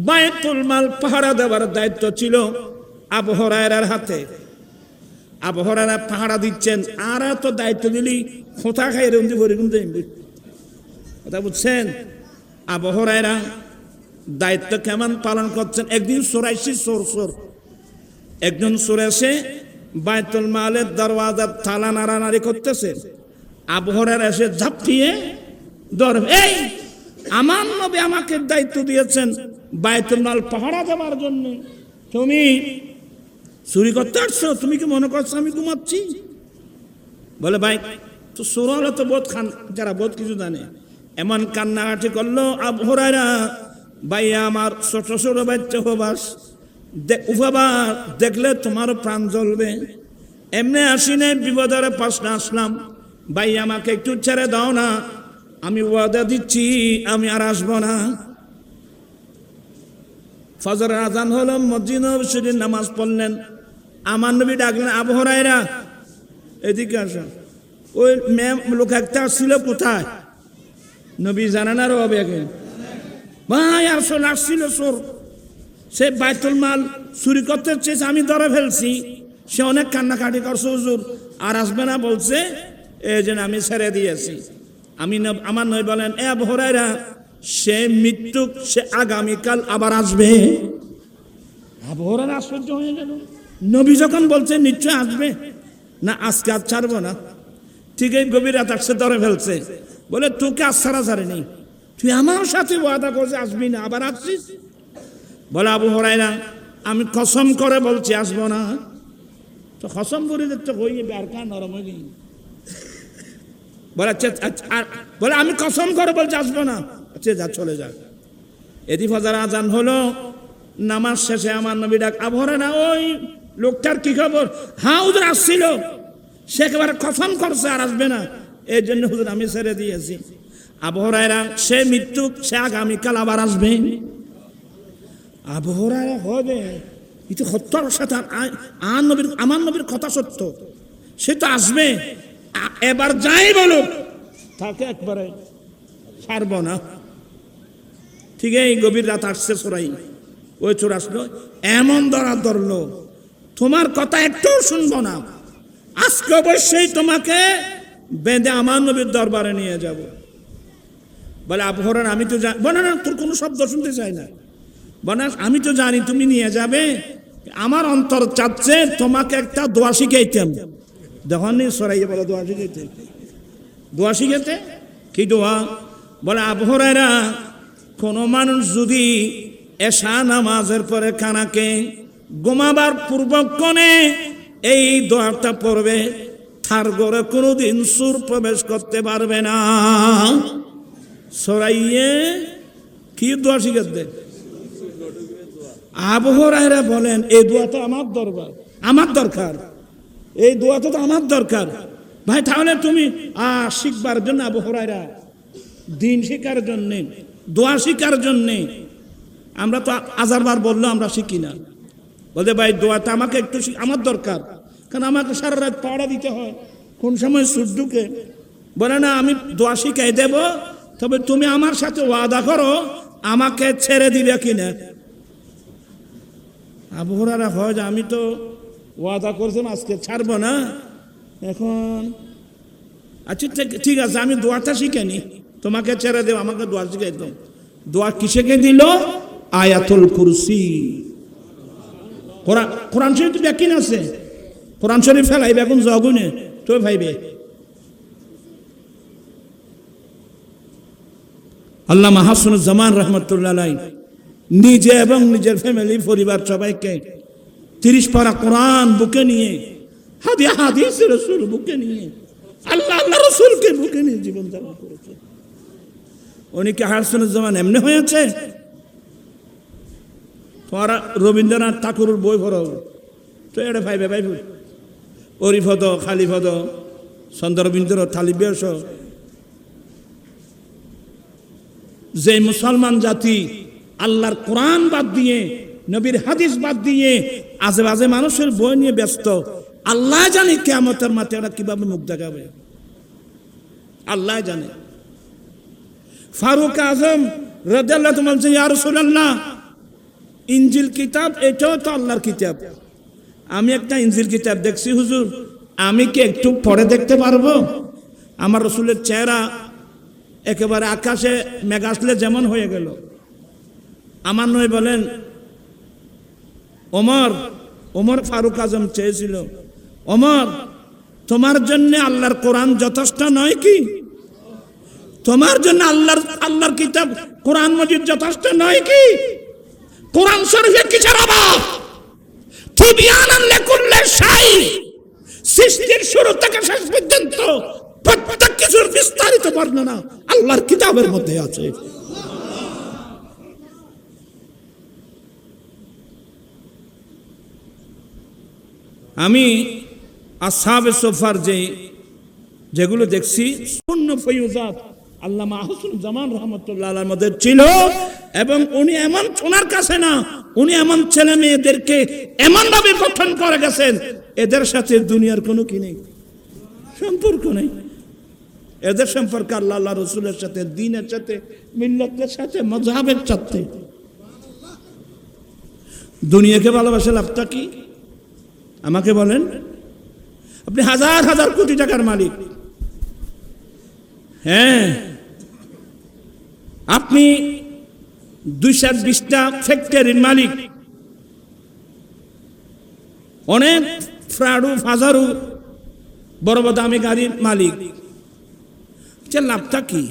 বাইতুল মাল পাহারা দেওয়ার দায়িত্ব ছিল আবু হুরায়রার হাতে। আবু হুরায়রা পাহারা দিচ্ছেন, আর তো দায়িত্ব দিলি খোঁতা খাই রুমদি ভরি রুমদি। কথা বুঝছেন? আবু হুরায়রা দায়িত্ব কেমন পালন করছেন? একদিন চোরাইশি চোর একজন চোর এসে বাইতুল মালের দরওয়াজার তালা নাড়ানাড়ি করতেছে। আবু হুরায়রা এসে ঝাঁপিয়ে ধরে, এই আমার নবী আমাকে দায়িত্ব দিয়েছেন বাইতুল মাল পাহারা দেওয়ার জন্য, তুমি চুরি করতে আসছো? তুমি কি মনে করছো আমি ঘুমাচ্ছি? বলে ভাই তো চোর হলে তো বোধ খান, যারা বোধ কিছু জানে। এমন কান্নাকাটি করলো আবু হুরায়রা, ভাইয়া আমার ছোট ছোট বাচ্চা উপবাস, উপবাস দেখলে তোমারও প্রাণ জ্বলবে। এমনি আসি নাই, বিপদের পাশে আসলাম, ভাই আমাকে একটু ছেড়ে দাও না, আমি ওয়াদা দিচ্ছি আমি আর আসবো না। ফজরের আজান হলো, মসজিদ নববীর নামাজ পড়লেন। আমার নবী ডাকলেন, আবু হুরায়রা এদিকে আসো। ওই লোক একটা আসছিল, কোথায়? নবী জানেন আর হবে আগে, ভাই আর চোর আসছিল, চোর, সে বাইতুল মাল চুরি করতে চেয়েছে, আমি ধরে ফেলছি। সে অনেক কান্নাকাটি করছে, হুজুর আর আসবে না বলছে, এই জন্য আমি ছেড়ে দিয়েছি। আমার নবী বলেন, এ আবু হুরায়রা, সে মৃত্যু, সে আগামীকাল আবার আসবে। আবু হুরায়রা আশ্চর্য হয়ে গেল, নবী যখন বলছে নিশ্চয় আসবে, না আজকে আর ছাড়বো না। ঠিক এই গভীর রাত আসছে, ধরে ফেলছে। বলে তোকে আজ ছাড়া ছাড়েনি, তুই আমার সাথে ওয়াদা করছে আসবি না, আবার আসছিস। বলে আবু হুরায়রা, আমি কসম করে বলছি আসবো না। তো কসম করে দেখতে হয়ে বেরকা নরম হয়ে গেই। বলে বলে আমি কসম করে বলছি আসবো না। আচ্ছা যা, চলে যা। এদি ফজর আজান হলো, নামাজ শেষে আমার নবী ডাক, আবু হুরায়রা ওই লোকটার কি খবর? হ্যাঁ হুজুর আসছিল, সে একেবারে কসম করছে আর আসবে না, এই জন্য হুজুর আমি ছেড়ে দিয়েছি। আবু হুরায়রা, সে মৃত্যু, সে আগামীকাল আবার আসবে। আবু হুরায়রা হবে এটা সত্যর সাথে, আমার নবীর কথা সত্য, সে তো আসবে, এবার যাই বলুক তাকে একবারে ছাড়ব না। ঠিক এই গভীর রাত আসছে, চোরাই ওই চোর আসলো, এমন ধরলো, তোমার কথা একটু শুনবো না, আজকে অবশ্যই তোমাকে বেঁধে আমার নবীর দরবারে নিয়ে যাব। বলে আবু হুরায়রা, আমি তো বলে না, তোর কোনো শব্দ শুনতে চাই না, বলে আমি তো জানি তুমি নিয়ে যাবে, আমার অন্তর চাচ্ছে তোমাকে একটা দোয়া শিখাইতাম। দেখুন সরাইয়ে বলে দোয়া শিখাইতে, দোয়া শিখাইতে কি দোয়া? বলে আবু হুরায়রা, কোনো মানুষ যদি এশা নামাজের পরে খানাকে ঘুমাবার পূর্বক্ষণে এই দোয়াটা পড়বে, তার ঘরে কোনোদিন চোর প্রবেশ করতে পারবে না। সরাইয়ে কি দোয়া শিখাতে? আবু হুরায়রা বলেন, এই দোয়াটা আমার দরকার, এই দোয়াটা তো আমার দরকার। ভাই তাহলে তুমি শিখবার জন্য, আবু হুরায়রা দিন শিখার জন্য, দোয়া শিখার জন্য, আমরা তো হাজারবার বললো আমরা শিখি না। বলতে ভাই দোয়াটা আমাকে একটু আমার দরকার, কারণ আমাকে সারা রাত পাড়া দিতে হয়, কোন সময় সুর ঢুকে। বলে না, আমি দোয়া শিখাই দেব, তবে তুমি আমার সাথে ওয়াদা করো আমাকে ছেড়ে দিবে কিনা। আবু হুরায়রা হয় যে আমি তো ওয়াদা করছিলাম আজকে ছাড়বো না, এখন আচ্ছা ঠিক আছে, আমি দোয়াটা শিখে নি, তোমাকে ছেড়ে দেব, আমাকে দোয়া শিখাই দাও। দোয়া কিসেকে দিল? আয়াতুল কুরসি। কোরআন শরীফ তো ব্যাকিন আছে, কোরআন শরীফ ফেলাইবে এখন জগুনে তো ভাইবে। আল্লামা হাসানুজ্জামান রাহমাতুল্লাহ আলাইহি নিজে এবং নিজের ফ্যামিলি পরিবার সবাইকে 30 পারা কোরআন বুকে নিয়ে, হাদিস রাসূল বুকে নিয়ে, আল্লাহ রাসূলকে বুকে নিয়ে জীবন যাপন করেছে। উনি কি হাসানুজ্জামান এমনি হয়েছে? তোরা রবীন্দ্রনাথ ঠাকুরের বই পড়ো তো এটা ভাইবে অরিফদ খালিফদ চন্দ্রবিন্দুর থালিবেশ। যে মুসলমান জাতি আল্লাহর কোরআন বাদ দিয়ে, নবীর হাদিস বাদ দিয়ে আজে বাজে মানুষের বই নিয়ে ব্যস্ত, আল্লাহ জানে কিয়ামতের মাঠে ওরা কিভাবে মুখ দেখাবে, আল্লাহ জানে। ফারুক আজম রাদিয়াল্লাহু তাআলা বলছেন, ইয়া রাসূলুল্লাহ, ইনজিল কিতাব এটাও তো আল্লাহর কিতাব, আমি একটা ইনজিল কিতাব দেখছি হুজুর, আমি কি একটু পরে দেখতে পারবো? আমার রাসূলের চেহারা একেবারে আকাশে মেঘ আসলে যেমন হয়ে গেল। আমার নয় বলেন, ওমর ফারুক আজম চেয়েছিল, ওমর তোমার জন্য আল্লাহর কোরআন যথেষ্ট নয় কি? তোমার জন্য আল্লাহর কিতাব কোরআন মজিদ যথেষ্ট নয় কি? কোরআন শরীফে কিসের অভাব? তিবিয়ানান লিকুল্লি শাই, সৃষ্টির শুরু থেকে শেষ পর্যন্ত প্রত্যেক কিছুর বিস্তারিত বর্ণনা আল্লাহর কিতাবের মধ্যে আছে। আমি আসহাবে সোফার যেগুলো দেখছি পূর্ণ ফয়ুজাত আল্লামা আহসানুজ্জামান রাহমাতুল্লাহ আলাইহির মধ্যে ছিল, এবং উনি এমন ওনার কাছে না, উনি এমন ছেলে মেয়েদেরকে এমন ভাবে গঠন করে গেছেন, এদের সাথে দুনিয়ার কোনো কি নেই, সম্পর্ক নেই। এদের সম্পর্ক আল্লাহ রাসূলের সাথে, দ্বীনের সাথে, মিল্লাতের সাথে, মাযহাবের সাথে। দুনিয়াকে ভালোবাসা লাভটা কি আমাকে বলেন? আপনি হাজার হাজার কোটি টাকার মালিক, হ্যাঁ, আপনি 220টা ফ্যাক্টরির মালিক, অনেক ফ্রাডু ফাজারু বড় বড় দামি গাড়ির মালিক, লাভটা কি?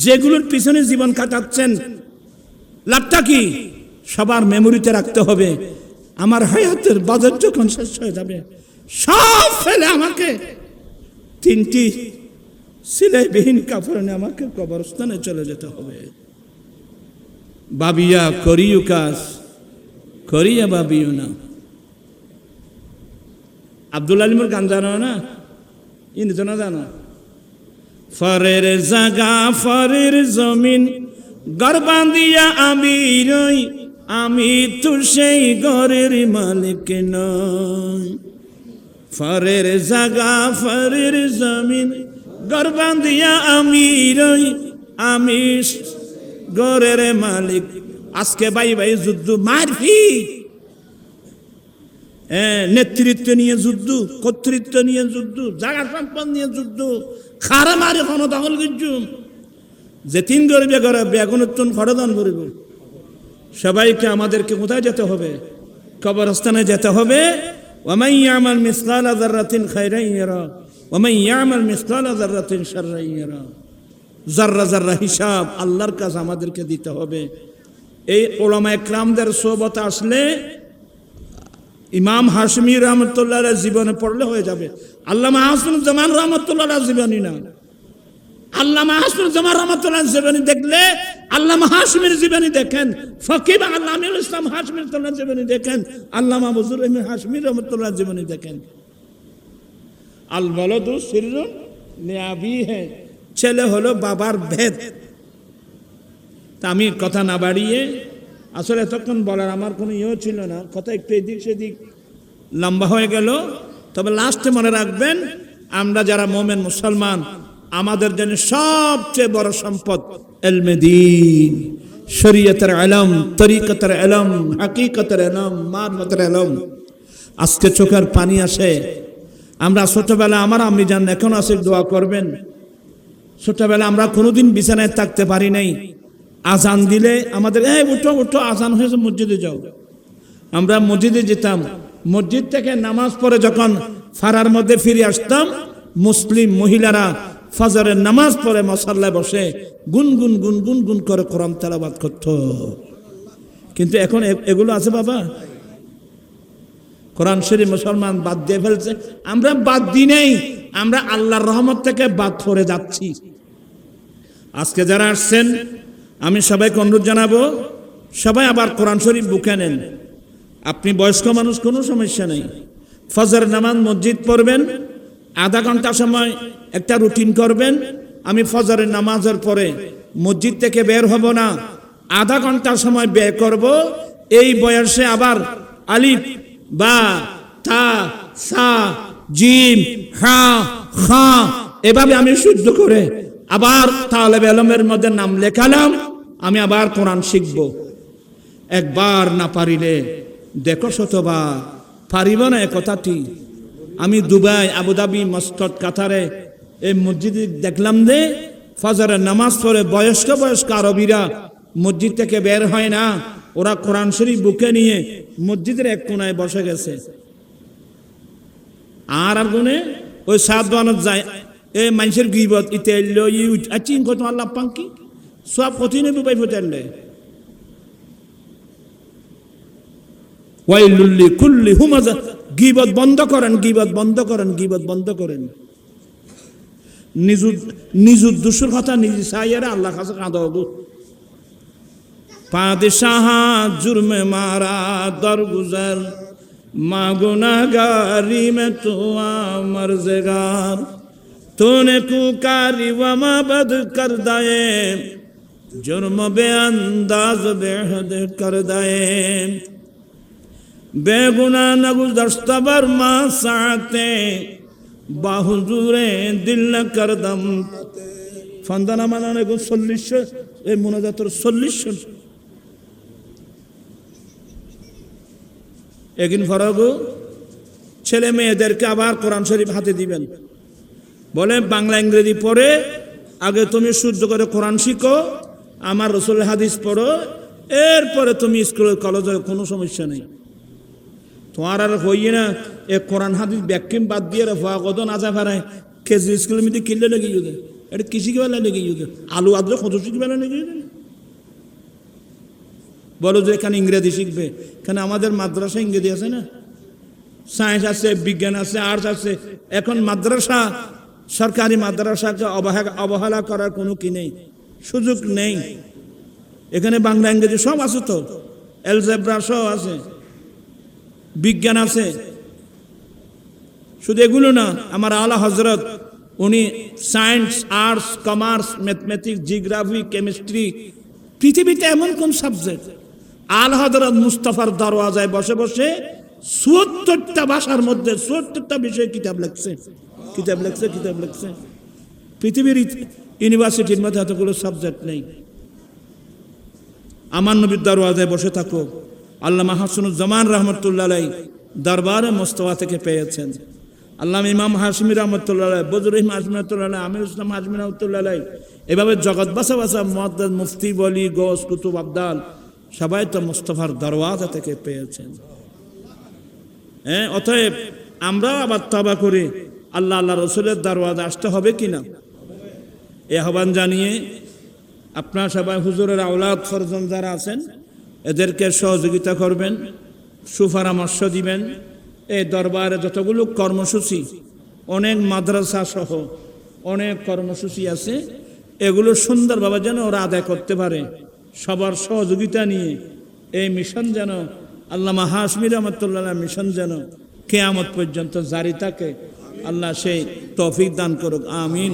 যেগুলোর পিছনে জীবন কাটাচ্ছেন লাভটা কি? সবার মেমোরিতে রাখতে হবে, আমার হায়াতের বাজেট যখন শেষ হয়ে যাবে সব ফেলে আমাকে 3টি সিলাইবিহীন কাপড় নিয়ে আমাকে কবরস্থানে চলে যেতে হবে। বাবিয়া করিও কাজ করিয়া বাবিও না। আব্দুল আলিমের গান জানো না? ইনি তো না জানো? ফরের জাগা ফরের জমিন ঘর বাঁধিয়া আমি রই, আমি তো সেই ঘরের মালিক নই। ফরের জাগা ফরের জমিন ঘর বাঁধিয়া আমি রই, আমি ঘরের মালিক। আজকে ভাই ভাই যুদ্ধ, মারপিট, নেতৃত্ব নিয়ে যুদ্ধ, কর্তৃত্ব নিয়ে যুদ্ধ, জায়গা সম্পদ নিয়ে যুদ্ধ, খারা মারে কোনো দখল কিছু যে 3 গরিবে ঘরে বেগুনত্তন খড়দান করিব। সবাইকে আমাদেরকে কোথায় যেতে হবে? কবরস্থানে যেতে হবে। ওয়ামান ইয়ামাল মিসকালা যাররাতিন খায়রান ইয়ারা ওয়ামান ইয়ামাল মিসকালা যাররাতিন শাররান ইয়ারা। যাররা যাররা হিসাব আল্লাহর কাছে আমাদেরকে দিতে হবে। এই উলামায়ে কেরামদের সোহবতে আসলে ইমাম হাশমি রহমতুল্লাহ আলাইহির জীবনে পড়লে হয়ে যাবে। আল্লামা আহসানুজ্জামান রহমতুল্লাহ আলাইহির জীবনী না, আল্লামা আহসানুজ্জামান রহমতুল্লাহ আলাইহির জীবনী দেখলে আল্লামা হাশমির জীবনী দেখেন, ফকিহ আল্লামা ইসলাম হাশমির জীবনী দেখেন, আল্লামা বুজুর রহমান হাশমি রহমতুল্লাহ জীবনী দেখেন। আল ওয়ালাদু সিররুন লিআবিহি, ছেলে হলো বাবার ভেদ। তা আমি কথা না বাড়িয়ে, আসলে এতক্ষণ বলার আমার কোনো ইয়েও ছিল না, কথা একটু এদিক সেদিক লম্বা হয়ে গেল। তবে লাস্টে মনে রাখবেন, আমরা যারা মোমেন মুসলমান, আমাদের জন্য সবচেয়ে বড় সম্পদ ইলমে দ্বীন, শরীয়তের ইলম, তরিকতের ইলম, হাকিকতের ইলম, মারফতের ইলম। আজকে চোখের পানি আসে। আমরা ছোটবেলা, আমার আম্মি জান এখন আছে, দোয়া করবেন। ছোটবেলা আমরা কোনোদিন বিছানায় থাকতে পারি নাই। আজান দিলে আমাদের উঠো উঠো, আজান হয়েছে, মসজিদে যাও। আমরা মসজিদে যেতাম, মসজিদ থেকে নামাজ পড়ে যখন ফারার মধ্যে ফিরে আসতাম, মুসলিম মহিলারা ফজরের নামাজ পড়ে মুসাল্লায় বসে গুনগুন গুনগুন গুন করে কোরআন তেলাওয়াত করত। কিন্তু এখন এগুলো আছে বাবা? কোরআন শরীফ মুসলমান বাদ দিয়ে ফেলছে। আমরা বাদ দিই নাই, আমরা আল্লাহর রহমত থেকে বাদ করে যাচ্ছি। আজকে যারা আসছেন, আমি সবাইকে অনুরোধ জানাবো, সবাই আবার কোরআন শরীফ বুকে নেন। আপনি বয়স্ক মানুষ, কোনো সমস্যা নেই। ফজর নামাজ মসজিদ পড়বেন, আধা ঘন্টা সময় একটা রুটিন করবেন। আমি ফজরের নামাজের পরে মসজিদ থেকে বের হব না, আধা ঘন্টা সময় ব্যয় করব। এই বয়সে আবার আলিফ বা তা সা জিম হা খা এভাবে আমি শুদ্ধ করে আবার তালেব ইলমের মধ্যে নাম লেখালাম। আমি আবার কোরআন শিখব। একবার না পারিলে দেখো শতবার, পারিব না এ কথাটি। আমি দুবাই, আবুধাবি, মস্কট, কাতারে এই মসজিদে দেখলাম যে ফজরের নামাজ পড়ে বয়স্ক বয়স্ক আরবিরা মসজিদ থেকে বের হয় না, ওরা কোরআন শরীফ বুকে নিয়ে মসজিদের এক কোনায় বসে গেছে। আর গুনে ওই সাবধানত যায়, এই মানুষের গিবত ইতে এলো চিন কত আল্লাহ পাঙ্কি সব কঠিন বুবাই ফোটালে। ওয়াইলুল লিকুল্লি হুমাজা। গীবত বন্ধ করেন, গীবত বন্ধ করেন, গীবত বন্ধ করেন। নিজুর দুশুর কথা নিজে চাইয়ারে আল্লাহ কাছে কাঁদো। পাদশাহ জুর্মে মারা দরগুজার, মা গুনাহগারি মে তো মর্জগার, तूने पुकारी वमा बद कर दाए, जुर्म बे अंदाज बेहद कर दाए, बेगुना नगुज़श्ता बर मा साते, बाहुजूरे दिल न कर दम। फंदाना मानाने को 40 ए मुनाजातुर 40 একদিন ফরাগো ছেলে মেয়েদেরকে আবার কোরআন শরীফ হাতে দিবেন, বলে বাংলা ইংরেজি পড়ে আগে তুমি শুদ্ধ করে কোরআন শিখো, আমার রাসূলের হাদিস পড়ো, এরপরে তুমি স্কুলে কলেজে কোনো সমস্যা নেই। তোমার আর হইয়ে না এ কোরআন হাদিস ব্যাখ্যা বাদ দিয়ে রাফা কত না যা পারে কেজি স্কুলের মধ্যে কিনলে লেগে যাবে, এটা কৃষি কি বেলা লেগে যাবে, আলু আদ্র কত শিখবে বেলা লেগে যাবে। বলো যে এখানে ইংরেজি শিখবে, এখানে আমাদের মাদ্রাসা ইংরেজি আছে না, সায়েন্স আছে, বিজ্ঞান আছে, আর্টস আছে। এখন মাদ্রাসা, সরকারি মাদ্রাসাকে অবহেলা করার কোনো কি নেই, সুযোগ নেই। এখানে বাংলা ইংরেজি সব আছে, তো এলজেব্রা সব আছে, বিজ্ঞান আছে। শুধু এগুলো না, আমার আলা হজরত উনি science, arts, commerce, mathematics, geography, chemistry, পৃথিবীতে এমন কোন সাবজেক্ট, আল হযরত মুস্তাফার দরওয়াজায় বসে বসে ৭৪টা ভাষার মধ্যে ৭৪টা বিষয়ে কিতাব লিখছে। পৃথিবীর ইউনিভার্সিটির মধ্যে এতগুলো সাবজেক্ট নেই। আমার নবীর দরওয়াজায় বসে থাকো। আল্লামা হাসানুজ্জামান রহমতুল্লাহ আলাইহি দরবারে মুস্তাফা থেকে পেয়েছেন। আল্লামা ইমাম হাশমি রহমতুল্লাহ আলাইহি, বজরুল রহিম হাশমি রহমতুল্লাহ আলাইহি, আমির ইসলাম হাশমি রহমতুল্লাহ আলাইহি, এভাবে জগৎ বাসা মুহাদ্দিস, মুফতি, ওয়ালি, গৌস, কুতুব, আবদাল সবাই তো মুস্তাফার দরওয়াজা থেকে পেয়েছেন। অতএব আমরা আবার তওবা করি, আল্লাহ রসুলের দরওয়াজা আসতে হবে কিনা এই আহ্বান জানিয়ে আপনারা সবাই হুজুরের আওলাদ ফরজন যারা আছেন এদেরকে সহযোগিতা করবেন, সুপরামর্শ দিবেন। এই দরবারে যতগুলো কর্মসূচি, অনেক মাদ্রাসা সহ অনেক কর্মসূচি আছে, এগুলো সুন্দরভাবে যেন ওরা আদায় করতে পারে। সবার সহযোগিতা নিয়ে এই মিশন যেন আল্লামা হাশমি রহমতুল্লাহ মিশন যেন কিয়ামত পর্যন্ত জারি থাকে, আল্লাহ সেই তৌফিক দান করুক, আমিন।